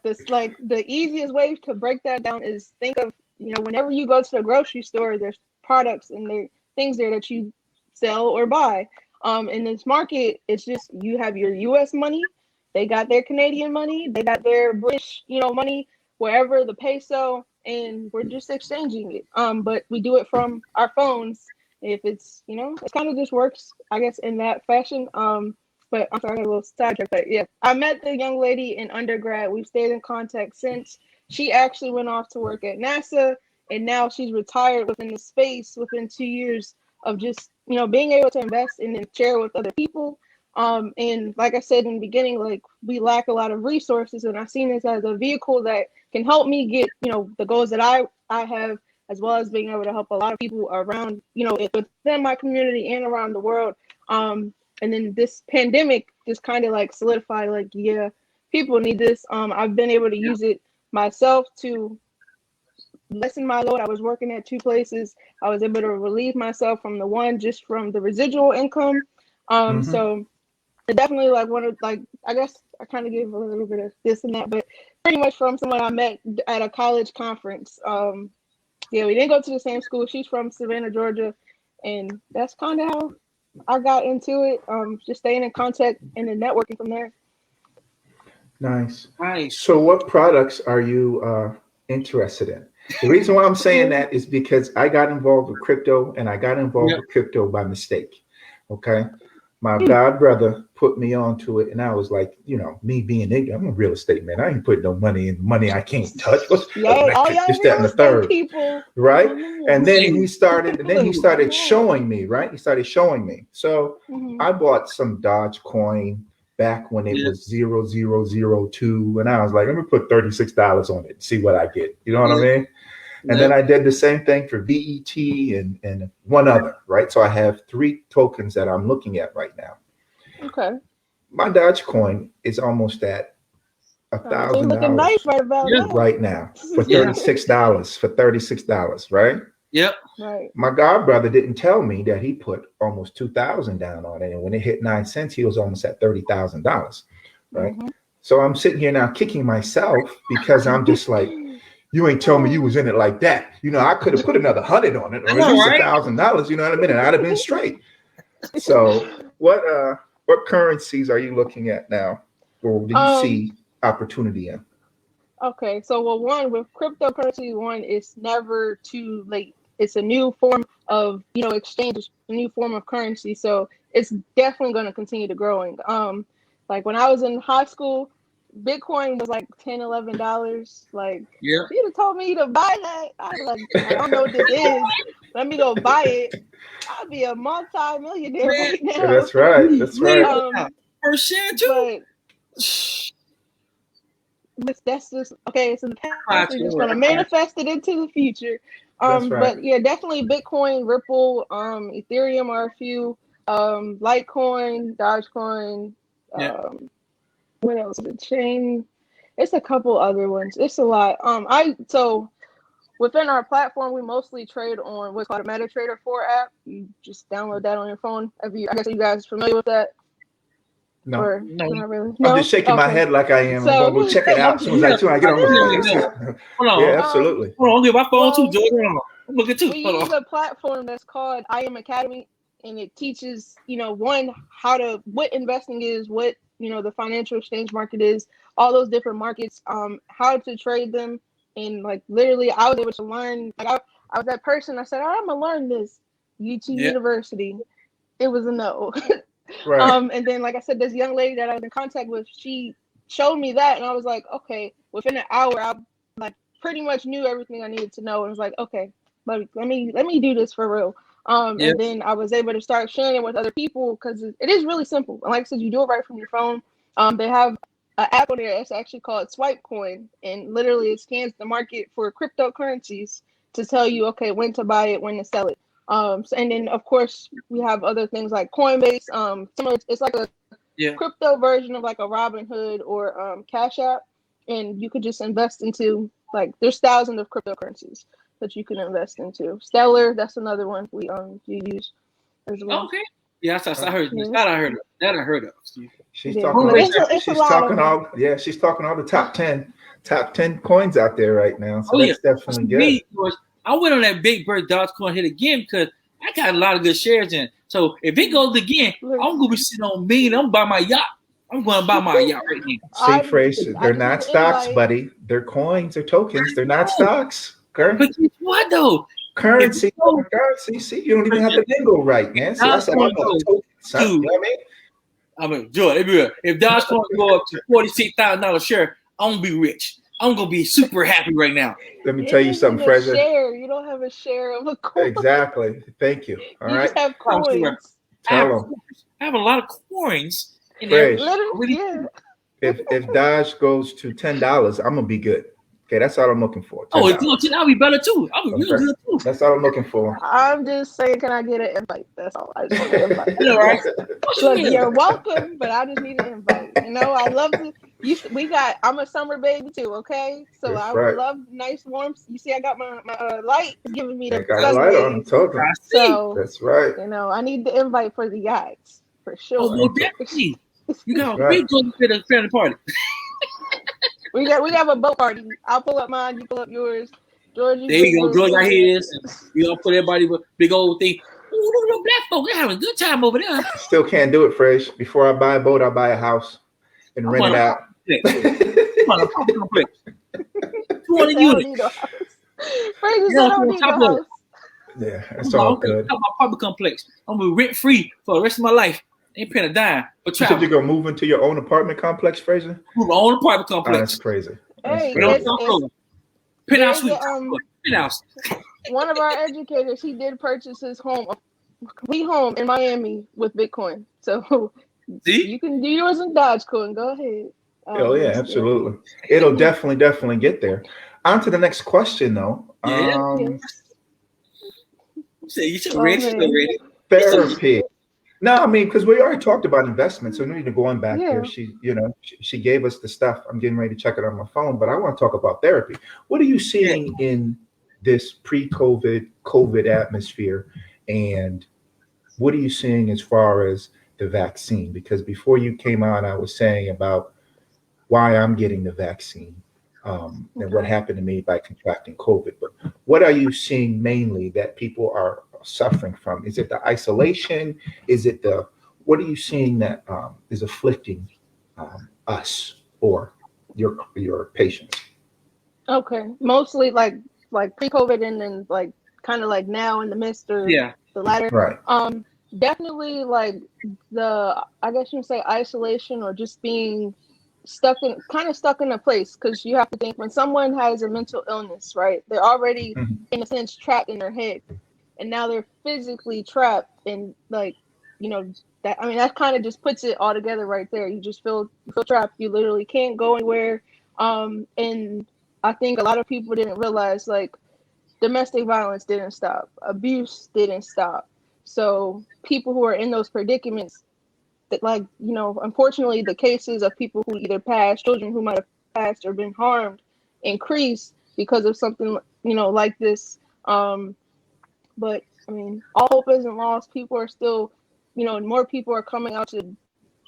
This, like, the easiest way to break that down is think of, whenever you go to the grocery store, there's products and there things there that you sell or buy. In this market, it's just, you have your US money, they got their Canadian money, they got their British, money, wherever, the peso, and we're just exchanging it. But we do it from our phones. If it's, it kind of just works, I guess, in that fashion. But I'm sorry, I got a little sidetracked. But yeah, I met the young lady in undergrad. We've stayed in contact since. She actually went off to work at NASA, and now she's retired within the space within 2 years of just, being able to invest and then share with other people. And like I said in the beginning, like we lack a lot of resources, and I've seen this as a vehicle that can help me get, the goals that I have, as well as being able to help a lot of people around, within my community and around the world. And then this pandemic just kind of like solidified, like, yeah, people need this. I've been able to use it myself to lessen my load. I was working at 2 places. I was able to relieve myself from the one just from the residual income. So it definitely I guess I kind of gave a little bit of this and that, but pretty much from someone I met at a college conference. We didn't go to the same school. She's from Savannah, Georgia, and that's kind of how I got into it. Just staying in contact and then networking from there. Nice. Nice. So what products are you interested in? The reason why I'm saying that is because I got involved with crypto, and I got involved with crypto by mistake. Okay. My god brother put me onto it, and I was like, me being ignorant, I'm a real estate man. I ain't putting no money in money I can't touch. What's electric, this, that, and the third. People. Right? And then he started showing me, right? He started showing me. So I bought some Dogecoin back when it was 0002, and I was like, let me put $36 on it and see what I get. You know what I mean? And then I did the same thing for VET and one other, right? So I have 3 tokens that I'm looking at right now. Okay. My Dogecoin is almost at $1,000 looking nice right about now. Right now for $36. For $36, right? Yep. Right. My godbrother didn't tell me that he put almost $2,000 down on it, and when it hit 9 cents, he was almost at $30,000, right? So I'm sitting here now kicking myself because I'm just like, you ain't told me you was in it like that. I could have put another 100 on it, or at least $1,000. You know what I mean? And I'd have been straight. So, what currencies are you looking at now, or do you see opportunity in? Okay, so one with cryptocurrency, it's never too late. It's a new form of exchange, a new form of currency. So it's definitely going to continue to growing. Like when I was in high school, Bitcoin was like $10, $11. Like, if you'd have told me to buy that, I'd be like, I don't know what this is. Let me go buy it. I'd be a multi-millionaire right now. Yeah, that's right. That's right. For sure, too. But that's just okay. It's in the past. We're just going to manifest it into the future. That's right. But yeah, definitely Bitcoin, Ripple, Ethereum are a few. Litecoin, Dogecoin. What else? The chain. It's a couple other ones. It's a lot. So within our platform, we mostly trade on what's called a MetaTrader 4 app. You just download that on your phone. I guess you guys are familiar with that? No, or not really. I'm just shaking my head like I am. So, I'm gonna go check it out as soon as I get on the Hold on. Yeah, absolutely. Hold on, get my phone too, Jordan. I'm looking too. We use a platform that's called I Am Academy, and it teaches, what investing is, what the financial exchange market is, all those different markets, how to trade them, and like literally, I was able to learn. Like I was that person. I said, "All right, I'm gonna learn this." UT University. It was a no. Right. And then, like I said, this young lady that I was in contact with, she showed me that, and I was like, okay. Within an hour, I like pretty much knew everything I needed to know, and was like, okay, let me do this for real. And then I was able to start sharing it with other people because it is really simple. And like I said, you do it right from your phone. They have an app on there. It's actually called Swipe Coin, and literally it scans the market for cryptocurrencies to tell you, okay, when to buy it, when to sell it. And then of course we have other things like Coinbase. It's like a crypto version of like a Robinhood or Cash App, and you could just invest into there's thousands of cryptocurrencies that you can invest into. Stellar, that's another one we use as well. Okay. Yeah, I heard that. I heard of. She's talking all the top 10 coins out there right now. So that's definitely good. I went on that Big Bird Dogecoin hit again because I got a lot of good shares in. So if it goes again, I'm gonna be sitting on me and I'm buy my yacht. I'm going to buy my yacht right now. See, Fraser, they're not stocks, buddy. They're coins, they're tokens. They're not stocks. Okay? But guess what though? Currency. See, you don't even have the lingo right, man. So that's all about tokens, son. You know what I mean? Jordan, if Dogecoin go up to $46,000 share, I'm gonna be rich. I'm gonna be super happy right now. Let me tell you something, a Fraser. share. You don't have a share of a coin. Exactly. Thank you. All You right. just have I'm sure. coins. Tell them, I have a lot of coins in there. Fresh. Literally, yeah. If Dodge goes to $10, I'm gonna be good. Okay, that's all I'm looking for. Oh, $10. it's going to, I'll be better too. I'll be real Okay. good too. That's all I'm looking for. I'm just saying, can I get an invite? That's all. I just want an invite. I know, right? Look, you're welcome, but I just need an invite. You know, I love to. I'm a summer baby too. Okay, so That's I right. love nice warm. You see, I got my light giving me I the got a sun light on. I rays. told you. I see. So That's right. you know, I need the invite for the yachts for sure. Oh, well, definitely. You got That's we right. going to the family party. We have a boat party. I'll pull up mine. You pull up yours. George, There you go. George, I yours. hear this. And you gonna put everybody with big old thing. Ooh, look at them black folk. They're having a good time over there. Still can't do it, Fresh. Before I buy a boat, I buy a house and I'm rent on it a out. I'm on a apartment complex. 200 units. Fraser Yeah, said, I I'm don't on need top no of it. house. Yeah, that's I'm all on good. top of my apartment complex. I'm gonna be rent free for the rest of my life. Ain't paying a dime for You said travel. you're gonna move into your own apartment complex, Fraser? Move my own apartment Oh, complex. that's crazy. That's Hey, We don't crazy. talk over. Penthouse there's suite. Penthouse. one of our educators, he did purchase his home, a complete home in Miami with Bitcoin. So See? you can do yours in Dogecoin. Go ahead. Oh yeah, absolutely. It'll definitely get there. On to the next question, though. Yeah. Yes. You should Oh, ready. man. Ready. Therapy. No, I mean, because we already talked about investment, so no need to going back Yeah. there. She gave us the stuff. I'm getting ready to check it on my phone, but I want to talk about therapy. What are you seeing in this COVID atmosphere, and what are you seeing as far as the vaccine? Because before you came on, I was saying about why I'm getting the vaccine, and what happened to me by contracting COVID. But what are you seeing mainly that people are suffering from? Is it the isolation? Is it what are you seeing that is afflicting us or your patients? Okay. Mostly like pre-COVID and then like kind of like now in the midst or Yeah. the latter. Right. Definitely like I guess you would say isolation or just being stuck in a place, because you have to think when someone has a mental illness, right? They're already Mhm. in a sense trapped in their head, and now they're physically trapped, and like that kind of just puts it all together right there. You just feel trapped. You literally can't go anywhere. And I think a lot of people didn't realize like domestic violence didn't stop, abuse didn't stop. So people who are in those predicaments, that unfortunately the cases of people who either passed, children who might have passed or been harmed, increase because of something like this. But I mean, all hope isn't lost. People are still, more people are coming out to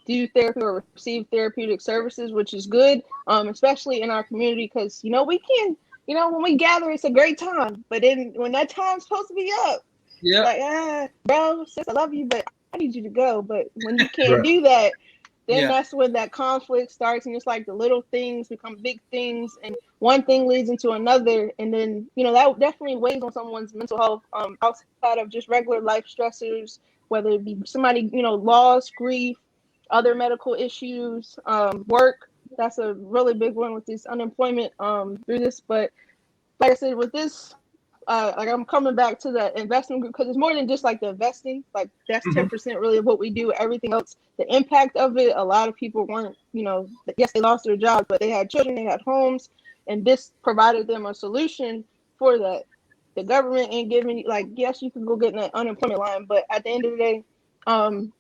do therapy or receive therapeutic services, which is good, especially in our community, because we can, when we gather, it's a great time. But then when that time's supposed to be up, Yeah. like, bro, sis, I love you, but I need you to go. But when you can't Right. do that, then Yeah. that's when that conflict starts, and it's like the little things become big things, and one thing leads into another, and then that definitely weighs on someone's mental health, outside of just regular life stressors, whether it be somebody loss, grief, other medical issues, work. That's a really big one with this unemployment through this. But like I said, with this, like I'm coming back to the investment group, because it's more than just like the investing. Like that's 10% really of what we do. Everything else, the impact of it, a lot of people weren't, yes, they lost their jobs, but they had children, they had homes, and this provided them a solution for that. The government ain't giving you, like, yes, you can go get in that unemployment line, but at the end of the day,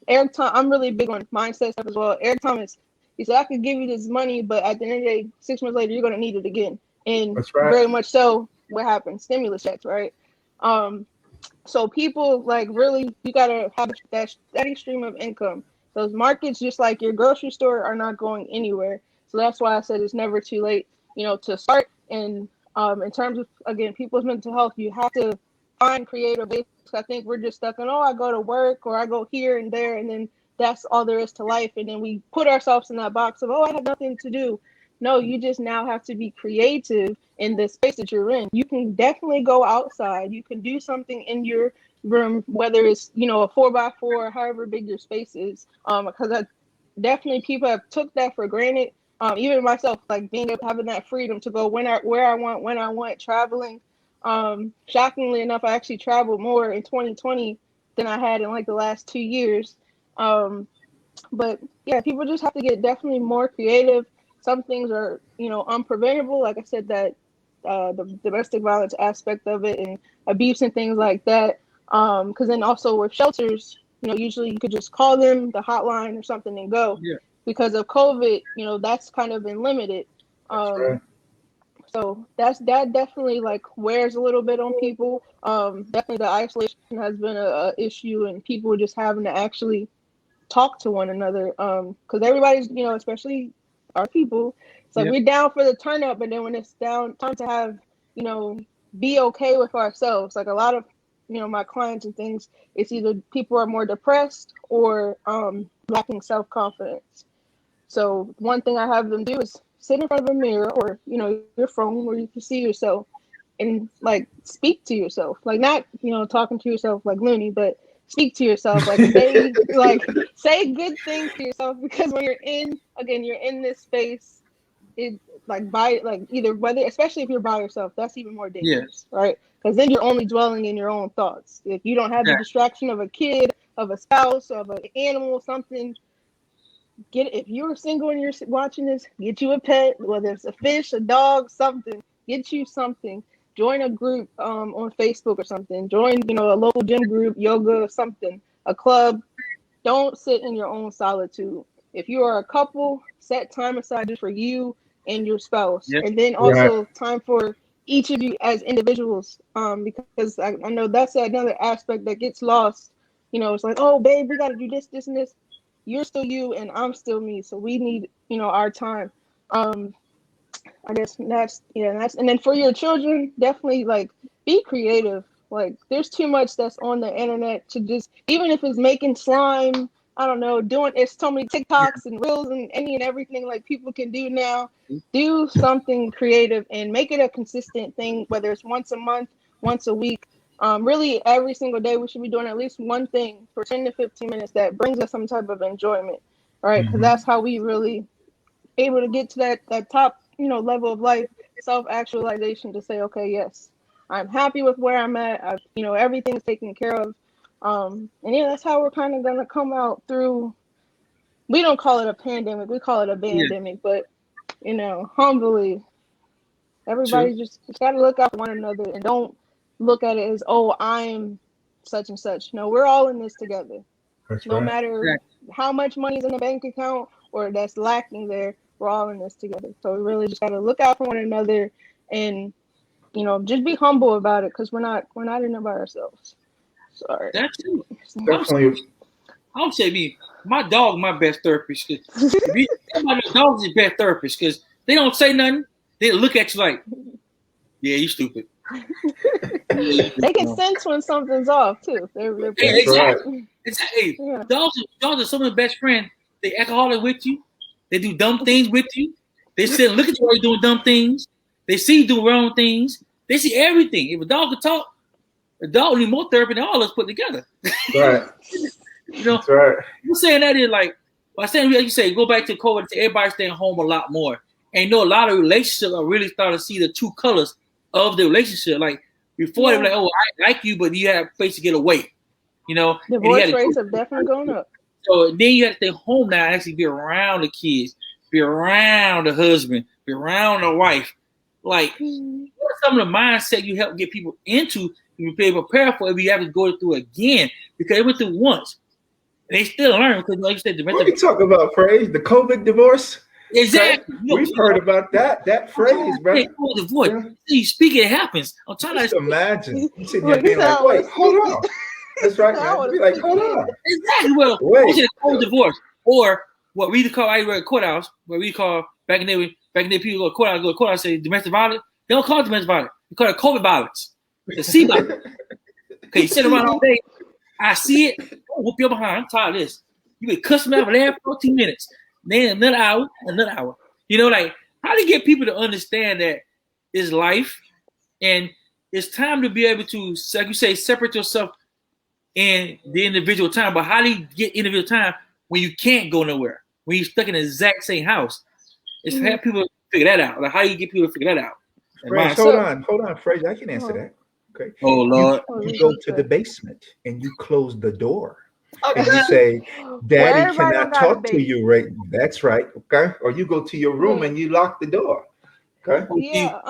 Eric Thomas, I'm really big on mindset stuff as well. Eric Thomas, he said, I could give you this money, but at the end of the day, 6 months later, you're going to need it again. And That's right. very much so, what happened? Stimulus checks, right? So people, like, really, you gotta have that steady stream of income. Those markets, just like your grocery store, are not going anywhere. So that's why I said it's never too late, to start. And in terms of, again, people's mental health, you have to find creative ways. I think we're just stuck in, I go to work or I go here and there, and then that's all there is to life. And then we put ourselves in that box of, I have nothing to do. No, you just now have to be creative in the space that you're in. You can definitely go outside. You can do something in your room, whether it's, a 4x4, however big your space is. Because definitely people have took that for granted. Even myself, like being able having that freedom to go where I want, when I want, traveling. Shockingly enough, I actually traveled more in 2020 than I had in like the last 2 years. But yeah, people just have to get definitely more creative. Some things are, unpreventable. Like I said, that the domestic violence aspect of it and abuse and things like that. Because then also with shelters, usually you could just call them, the hotline or something, and go. Yeah. Because of COVID, that's kind of been limited. That's right. So that definitely like wears a little bit on people. Definitely the isolation has been a issue, and people just having to actually talk to one another. Because everybody's, especially our people, it's like we're down for the turn up, and then when it's time to have, be okay with ourselves. Like a lot of, my clients and things, it's either people are more depressed or lacking self-confidence. So one thing I have them do is sit in front of a mirror or, your phone where you can see yourself and like speak to yourself. Like not, talking to yourself like loony, but speak to yourself. Like say good things to yourself, because when you're in this space, it either whether, especially if you're by yourself, that's even more dangerous, right? Because then you're only dwelling in your own thoughts. If you don't have the distraction of a kid, of a spouse, of an animal, something. If you're single and you're watching this, get you a pet, whether it's a fish, a dog, something. Get you something. Join a group on Facebook or something. Join, a local gym group, yoga, something, a club. Don't sit in your own solitude. If you are a couple, set time aside just for you and your spouse, and then also time for each of you as individuals. Because I know that's another aspect that gets lost. It's like, oh, babe, we got to do this, this, and this. You're still you and I'm still me, so we need our time. I guess that's and then for your children, definitely like be creative. Like there's too much that's on the internet to just, even if it's making slime, I don't know, doing, it's so many TikToks and reels and any and everything like people can do now. Do something creative and make it a consistent thing, whether it's once a month, once a week. Really every single day we should be doing at least one thing for 10 to 15 minutes that brings us some type of enjoyment, right? Because that's how we really able to get to that top level of life, self-actualization, to say, okay, yes, I'm happy with where I'm at. Everything's taken care of. And that's how we're kind of gonna come out through. We don't call it a pandemic, we call it a bandemic, but humbly, everybody just gotta look out for one another and don't look at it as, oh, I'm such and such. No, we're all in this together. That's no right. matter how much money's in the bank account or that's lacking there, we're all in this together. So we really just gotta look out for one another and just be humble about it, because we're not in it by ourselves. Sorry. That's true. Definitely. I would say my dog, my best therapist. My dog's your best therapist because they don't say nothing. They look at you like, yeah, you stupid. They can sense when something's off too. They're exactly. Yeah. Dogs are some of the best friends. They alcoholic with you. They do dumb things with you. They sit and look at you while you're doing dumb things. They see you do wrong things. They see everything. If a dog could talk, a dog need more therapy than all of us put together. Right. That's right. You're saying that is like, by saying, like you say, go back to COVID, everybody's staying home a lot more. And a lot of relationships are really starting to see the true colors of the relationship. Like before, they were like, oh, I like you, but you have a place to get away. Divorce rates have definitely gone up. So then you have to stay home now and actually be around the kids, be around the husband, be around the wife. Like, what are some of the mindset you help get people into to be prepared for if you have to go through again? Because they went through once. They still learn because, like you said, what are you talking about, phrase? The COVID divorce? Exactly. We've heard about that phrase, bro. Divorce. Yeah. You speak, it happens. I'm trying just to imagine. You sitting there being like, wait, hold on. That's right, man. Be like, hold on. Exactly. Well, wait. COVID divorce, or what we call courthouse, what we call back in the day, people go to courthouse, say domestic violence. They don't call it domestic violence. They call it COVID violence. The C violence. Okay, you sit around all day. I see it. Oh, whoop your behind. I'm tired of this. You been cussing out for the last 14 minutes. Then another hour. Like, how do you get people to understand that it's life and it's time to be able to, like you say, separate yourself in the individual time. But how do you get individual time when you can't go nowhere? When you're stuck in the exact same house? It's have people figure that out. Like how you get people to figure that out. Like Fresh, hold on, Fresh. I can answer that. Okay. Oh Lord. You go to the basement and you close the door. Okay. And you say, Well, Daddy everybody cannot don't got a talk to baby. you right. That's right. Okay. Or you go to your room and you lock the door. Okay. Yeah.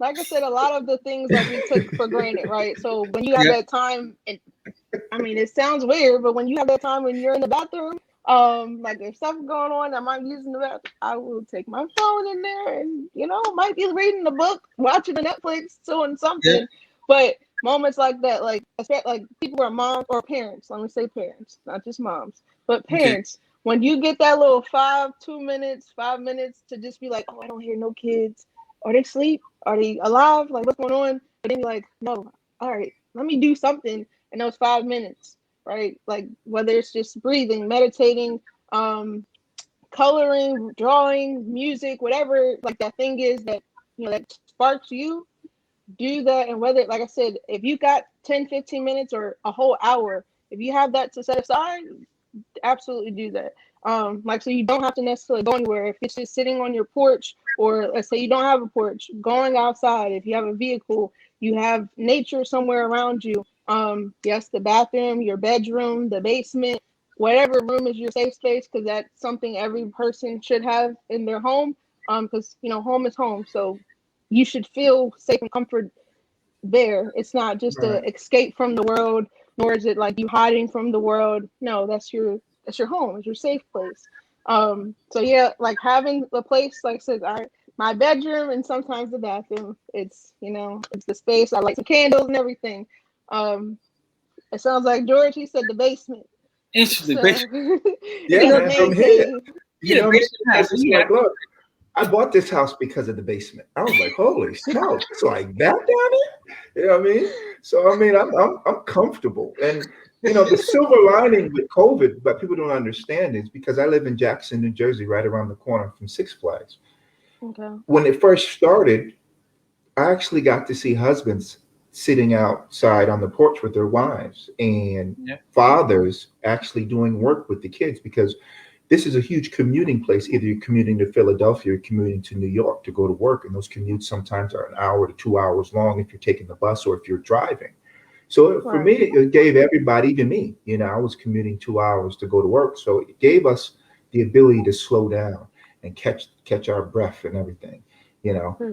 Like I said, a lot of the things like we took for granted, right? So when you have that time, and I mean, it sounds weird, but when you have that time when you're in the bathroom, like if something going on, I might use in the bathroom, I will take my phone in there and, might be reading a book, watching a Netflix, doing something. But moments like that, like, especially like people who are moms or parents, let me say parents, not just moms, but parents, when you get that little 5 minutes to just be like, oh, I don't hear no kids. Are they asleep? Are they alive? Like, what's going on? But then you're like, no, all right, let me do something in those 5 minutes, right? Like whether it's just breathing, meditating, coloring, drawing, music, whatever like that thing is that that sparks you, do that. And whether, like I said, if you got 10-15 minutes or a whole hour, if you have that to set aside, absolutely do that. Like, so you don't have to necessarily go anywhere. If it's just sitting on your porch, or let's say you don't have a porch, going outside, if you have a vehicle, you have nature somewhere around you. Yes, the bathroom, your bedroom, the basement, whatever room is your safe space, because that's something every person should have in their home. Because home is home, so you should feel safe and comfort there. It's not just Right. a escape from the world, nor is it like you hiding from the world. No, that's your home. It's your safe place. So yeah, like having a place, like I said, my bedroom and sometimes the bathroom. It's it's the space. I like some candles and everything. It sounds like George. He said the basement. Instantly, So, basically. Yeah, his man. main From here, cave. you know, because it's like, look, I bought this house because of the basement. I was like, holy smokes, it's like that down there. You know what I mean? So I mean, I'm comfortable, and the silver lining with COVID, but people don't understand is because I live in Jackson, New Jersey, right around the corner from Six Flags. Okay. When it first started, I actually got to see husbands sitting outside on the porch with their wives and fathers actually doing work with the kids, because this is a huge commuting place. Either you're commuting to Philadelphia or commuting to New York to go to work. And those commutes sometimes are an hour to 2 hours long if you're taking the bus or if you're driving. So for me, it gave everybody, even me, I was commuting 2 hours to go to work. So it gave us the ability to slow down and catch our breath and everything.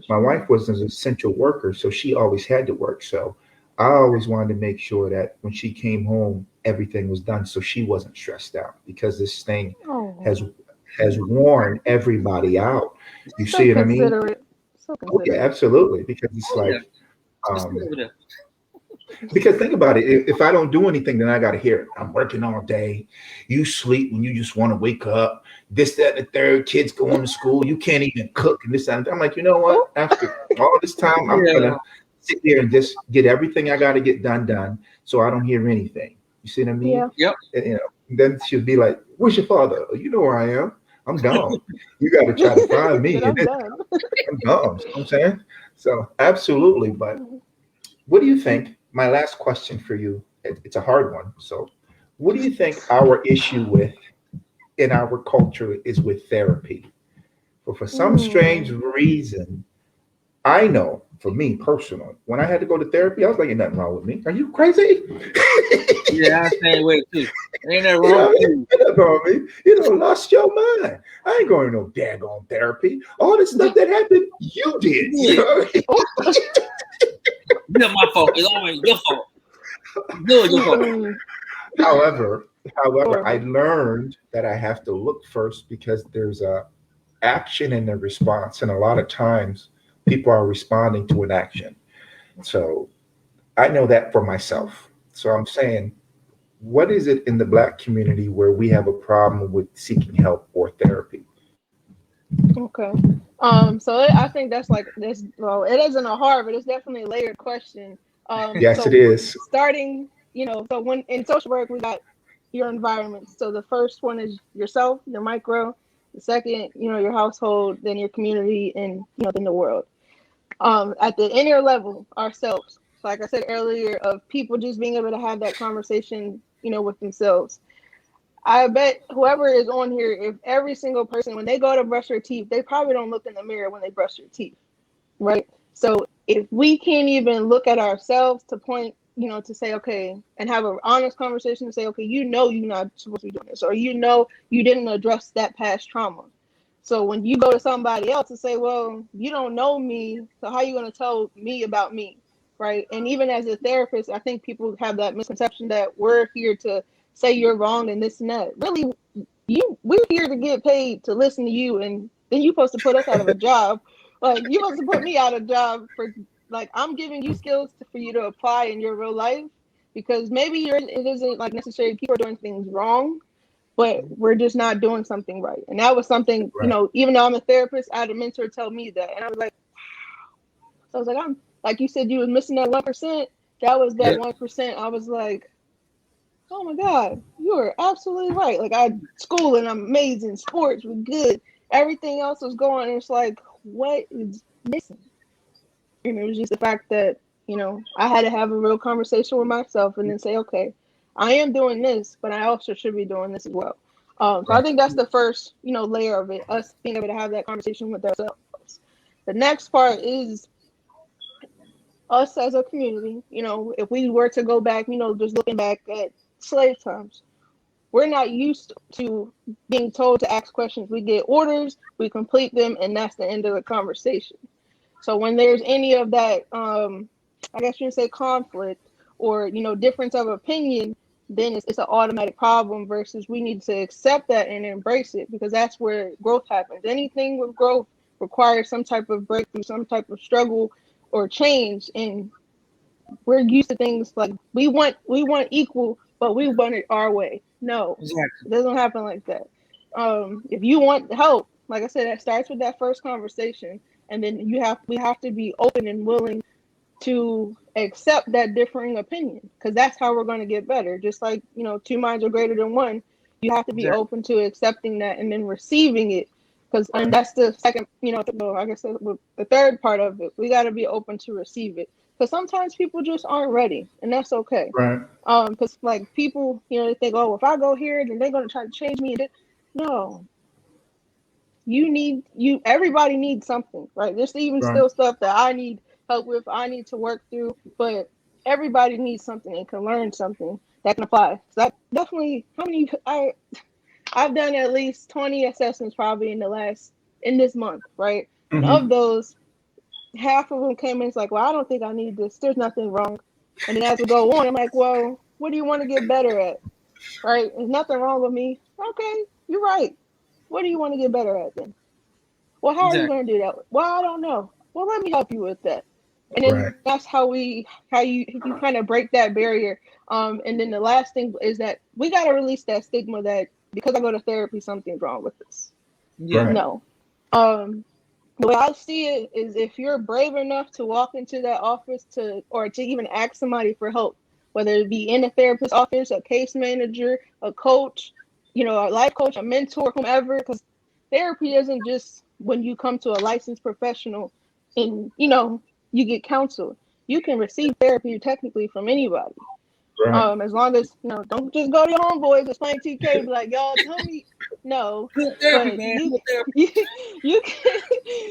My wife was an essential worker, so she always had to work. So I always wanted to make sure that when she came home, everything was done, so she wasn't stressed out, because this thing has worn everybody out. You see what I mean? So Oh yeah, absolutely. Because it's like, because think about it. If I don't do anything, then I got to hear it. I'm working all day. You sleep when you just want to wake up. This, that, and the third. Kids going to school. You can't even cook and this, that, and that. I'm like, you know what? After all this time, I'm gonna sit there and just get everything I got to get done, so I don't hear anything. You see what I mean? Yeah. Yep. And then she'll be like, "Where's your father?" "Oh, you know where I am. I'm gone. You got to try to find me." I'm done. I'm gone. You know what I'm saying? So absolutely. But what do you think? My last question for you, it's a hard one. So, what do you think our issue with in our culture is with therapy? For some strange reason, I know for me personally, when I had to go to therapy, I was like, ain't nothing wrong with me. Are you crazy? Yeah, I'm saying way too. Ain't that You wrong? know, ain't nothing wrong with me. Lost your mind. I ain't going to no daggone therapy. All the stuff that happened, you did. You know what I mean? It's not my fault. It's always your fault. No, your fault. However, I learned that I have to look first, because there's a action and a response, and a lot of times people are responding to an action. So I know that for myself. So I'm saying, what is it in the Black community where we have a problem with seeking help or therapy? Okay. So I think that's like this. Well, it isn't a hard, but it's definitely a layered question. Yes, So it is. starting, so when in social work we got your environment. So the first one is yourself, your micro. The second, your household, then your community, and then the world. At the inner level, ourselves. So like I said earlier, of people just being able to have that conversation, with themselves. I bet whoever is on here, if every single person, when they go to brush their teeth, they probably don't look in the mirror when they brush their teeth, right? So if we can't even look at ourselves to point, to say, okay, and have an honest conversation to say, okay, you're not supposed to be doing this, or you didn't address that past trauma. So when you go to somebody else and say, well, you don't know me, so how are you going to tell me about me, right? And even as a therapist, I think people have that misconception that we're here to say you're wrong and this and that. Really, we're here to get paid to listen to you, and then you're supposed to put us out of a job. Like, you're supposed to put me out of a job for, like, I'm giving you skills for you to apply in your real life, because maybe it isn't like necessarily people are doing things wrong, but we're just not doing something right. And that was something, Right. even though I'm a therapist, I had a mentor tell me that. And I was like, wow. So I was like, like you said, you was missing that 1%. That was that 1%. I was like, oh my God, you are absolutely right. Like, I school and I'm amazing, sports were good, everything else was going. And it's like, what is missing? And it was just the fact that, I had to have a real conversation with myself and then say, okay, I am doing this, but I also should be doing this as well. So I think that's the first, layer of it, us being able to have that conversation with ourselves. The next part is us as a community. If we were to go back, just looking back at slave times, we're not used to being told to ask questions. We get orders, we complete them, and that's the end of the conversation. So when there's any of that, I guess you can say conflict or, difference of opinion, then it's an automatic problem versus we need to accept that and embrace it, because that's where growth happens. Anything with growth requires some type of breakthrough, some type of struggle or change. And we're used to things like we want equal, but we want it our way. No, Exactly. It doesn't happen like that. If you want help, like I said, that starts with that first conversation. And then we have to be open and willing to accept that differing opinion, because that's how we're going to get better. Just like, two minds are greater than one. You have to be open to accepting that and then receiving it. And that's the second, I guess the third part of it. We got to be open to receive it, because sometimes people just aren't ready, and that's okay. Right. Because like people, they think, oh, if I go here, then they're going to try to change me. No. Everybody needs something, right? There's even still stuff that I need help with, I need to work through, but everybody needs something and can learn something that can apply. So that definitely, I've done at least 20 assessments probably in this month, right? Mm-hmm. And of those, half of them came in, it's like, well, I don't think I need this. There's nothing wrong. And then as we go on, I'm like, well, what do you want to get better at? Right? There's nothing wrong with me. Okay, you're right. What do you want to get better at then? Well, how are you going to do that? Well, I don't know. Well, let me help you with that. And then that's how you kind of break that barrier. And then the last thing is that we got to release that stigma that because I go to therapy, something's wrong with this. Yeah. No. The way I see it is, if you're brave enough to walk into that office or to even ask somebody for help, whether it be in a therapist's office, a case manager, a coach, a life coach, a mentor, whomever, because therapy isn't just when you come to a licensed professional and, you get counseled. You can receive therapy technically from anybody. Right. As long as, don't just go to your homeboys, explain TK, be like, y'all tell me. No. Good therapy, but man. you can.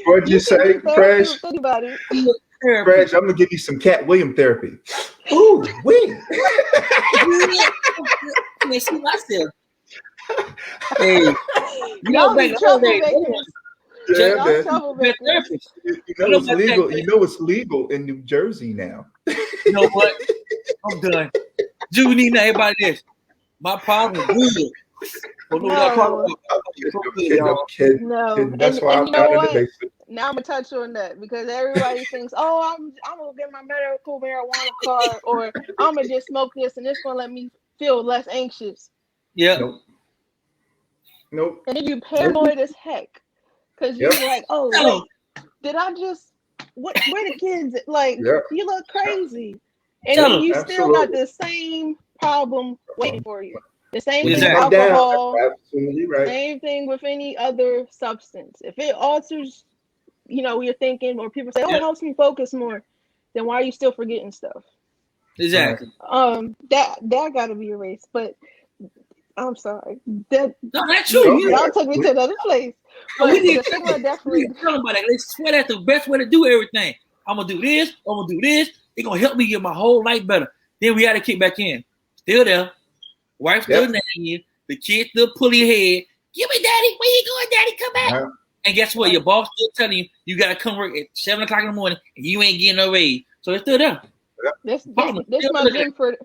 What'd you say, Fresh? Anybody. Fresh, I'm gonna give you some Cat William therapy. Ooh, wait. Yeah, see myself. Hey, y'all be troublemakers. Yeah, y'all man. troublemakers. It's legal. It's legal in New Jersey now. You know what? I'm done. You need to about this. My problem is good. No. That's why I'm out in the basement. Now I'm gonna touch on that, because everybody thinks, oh, I'm gonna get my medical marijuana card, or I'm gonna just smoke this and it's gonna let me feel less anxious. Yeah. Nope. And then you paranoid as heck, because you're like, oh, wait, did I just where the kids? Like, you look crazy, and then you still got the same problem waiting for you. The same thing with alcohol. Absolutely right. Same thing with any other substance. If it alters, your thinking, or people say, oh, it helps me focus more, then why are you still forgetting stuff? Exactly. That got to be erased. But I'm sorry. That No, that's true. y'all took me to another place. But But we need the stigma to definitely. tell them about that. They swear that's the best way to do everything. I'm gonna do this. I'm gonna do this. It's gonna help me get my whole life better. Then we got to kick back in. Still there. Wife still nagging you. The kid still pull your head. Give me, daddy. Where you going, daddy? Come back. Yeah. And guess what? Your boss still telling you you gotta come work at 7:00 in the morning, and you ain't getting no raise. So it's still there. This my gym for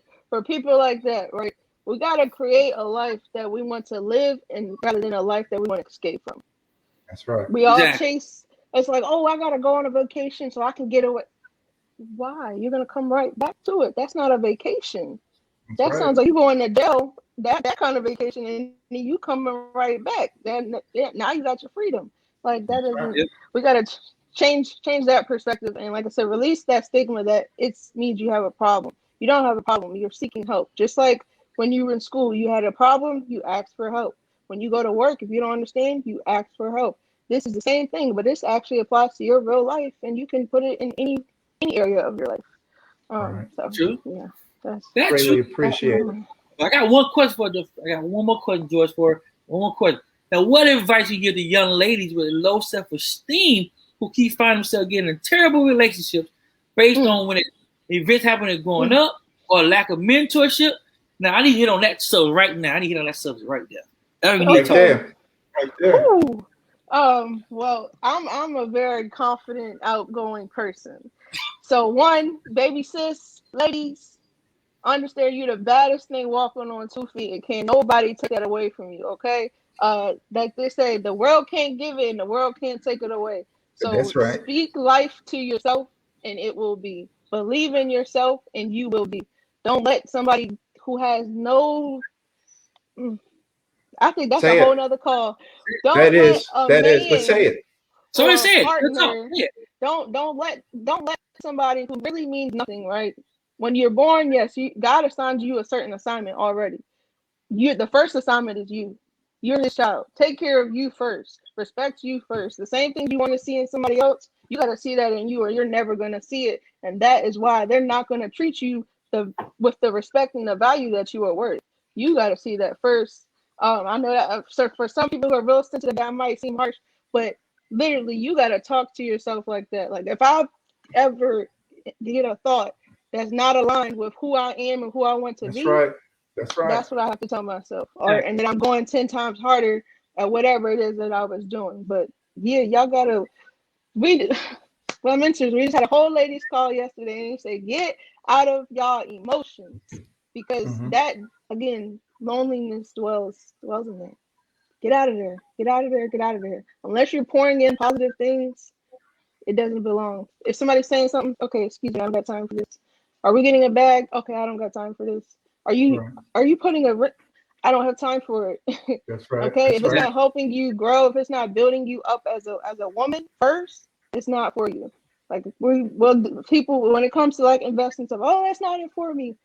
people like that, right? We gotta create a life that we want to live, and rather than a life that we want to escape from. That's right. We all Exactly. chase. It's like, oh, I gotta go on a vacation so I can get away. Why? You're gonna come right back to it. That's not a vacation. That's That sounds like you going to jail. That kind of vacation, and then you coming right back. Then now you got your freedom. Like that isn't. Right. We gotta change that perspective, and like I said, release that stigma that it means you have a problem. You don't have a problem. You're seeking help. Just like when you were in school, you had a problem, you asked for help. When you go to work, if you don't understand, you ask for help. This is the same thing, but this actually applies to your real life, and you can put it in any area of your life. Right. So True. yeah, that's Greatly true. appreciate it. I got one question I got one more question, George. For one more question. Now, what advice you give to young ladies with low self-esteem who keep finding themselves getting in terrible relationships based on when events happen growing up or lack of mentorship? Now, I need to hit on that stuff right now. I need to hit on that stuff right there. Right there. Right there. Ooh. Well, I'm a very confident, outgoing person. So one, baby sis, ladies, understand you're the baddest thing walking on 2 feet, and can't nobody take that away from you. Okay. Like they say, the world can't give it and the world can't take it away. So That's right. speak life to yourself and it will be. Believe in yourself and you will be. Don't let somebody who has no, I think that's Say a whole it. nother call. Don't That let is. a That man is. But say it. So or they a said, partner, don't let somebody who really means nothing, right? When you're born, yes, God assigned you a certain assignment already. The first assignment is you. You're his child. Take care of you first. Respect you first. The same thing you want to see in somebody else, you got to see that in you, or you're never going to see it. And that is why they're not going to treat you with the respect and the value that you are worth. You got to see that first. I know that for some people who are real sensitive, that might seem harsh, but literally, you got to talk to yourself like that. Like if I ever get a thought that's not aligned with who I am and who I want to That's be, right. That's right. that's what I have to tell myself. And then I'm going 10 times harder at whatever it is that I was doing. But yeah, y'all gotta well, mentors, we just had a whole ladies call yesterday and they said get out of y'all emotions. Because that again, loneliness dwells in there. Get out of there. Get out of there. Get out of there. Unless you're pouring in positive things, it doesn't belong. If somebody's saying something, okay, excuse me, I don't got time for this. Are we getting a bag? Okay, I don't got time for this. Are you putting I don't have time for it. That's right. Okay, That's if it's right. not helping you grow, if it's not building you up as a woman first, it's not for you. Like people, when it comes to like investments of, oh, that's not it for me.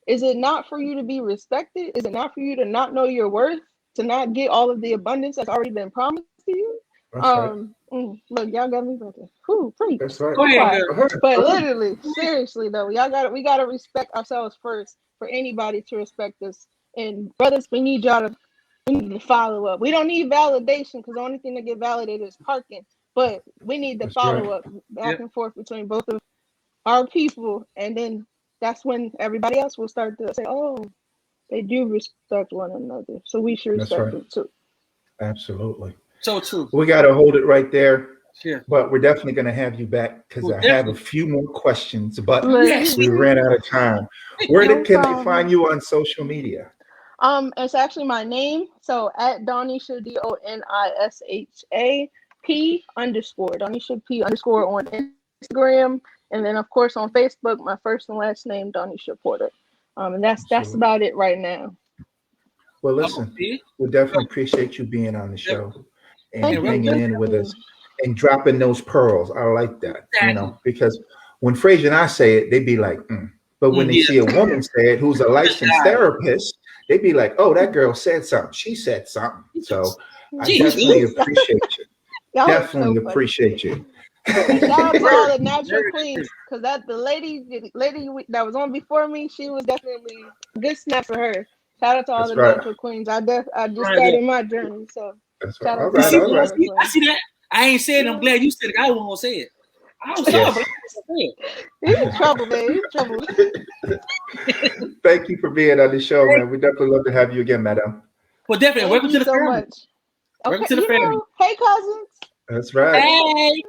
Is it not for you to be respected? Is it not for you to not know your worth, to not get all of the abundance that's already been promised to you? That's right. Look, y'all got me breaking. Preach. That's right. Go ahead, But literally, seriously though, we gotta respect ourselves first for anybody to respect us. And brothers, we need to follow up. We don't need validation because the only thing that get validated is parking. But we need to That's follow right. up back and forth between both of our people, and then that's when everybody else will start to say, "Oh, they do respect one another, so we should That's respect right. them too." Absolutely. So true. We got to hold it right there. Yeah. But we're definitely going to have you back because Well, I have a definitely. few more questions, but Yes. we ran out of time. Where can they find you on social media? It's actually my name. So at Donisha, DONISHA P _ Donisha P _ on Instagram, and then of course on Facebook, my first and last name, Donisha Porter. And that's about it right now. Well, listen, we definitely appreciate you being on the show and hanging in with us and dropping those pearls. I like that, because when Frazier and I say it, they be like, but when they see a woman say it who's a licensed therapist, they be like, oh, that girl said something. She said something. So I definitely appreciate you. Definitely appreciate you. And shout out to all the natural queens, because the lady that was on before me, she was definitely good snap for her. Shout out to all That's the right. natural queens. I just Right, started my journey, so That's right. shout All out to You right, see, all all the right. natural I queens. see that. I ain't saying it. I'm glad you said it. I won't say it. I don't saw it, but I ain't He's in trouble, man. He's in trouble. Thank you for being on the show, man. We definitely love to have you again, madam. well, definitely. Thank Welcome you to the so family. much. Welcome Okay, to the family. hey cousins. That's right. Hey.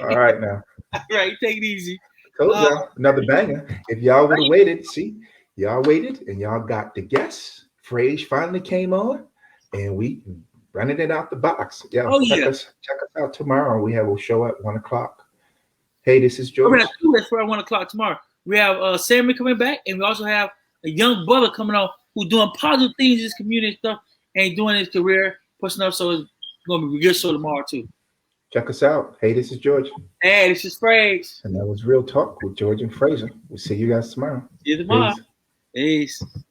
All right, now. All right, take it easy. Told y'all, another banger. If y'all would have waited, see, y'all waited and y'all got the guess. Phrase finally came on, and we running it out the box. Yeah, Oh, check yeah. us out tomorrow. We'll show at 1:00. Hey, this is We're George. gonna do this for 1:00 tomorrow. We have Sammy coming back, and we also have a young brother coming on who's doing positive things in his community and stuff, and doing his career, pushing up. So it's gonna be a good show tomorrow too. Check us out. Hey, this is George, Hey, this is Phrase. and that was Real Talk with George and Fraser. We'll see you guys tomorrow. See you tomorrow. Peace. Peace.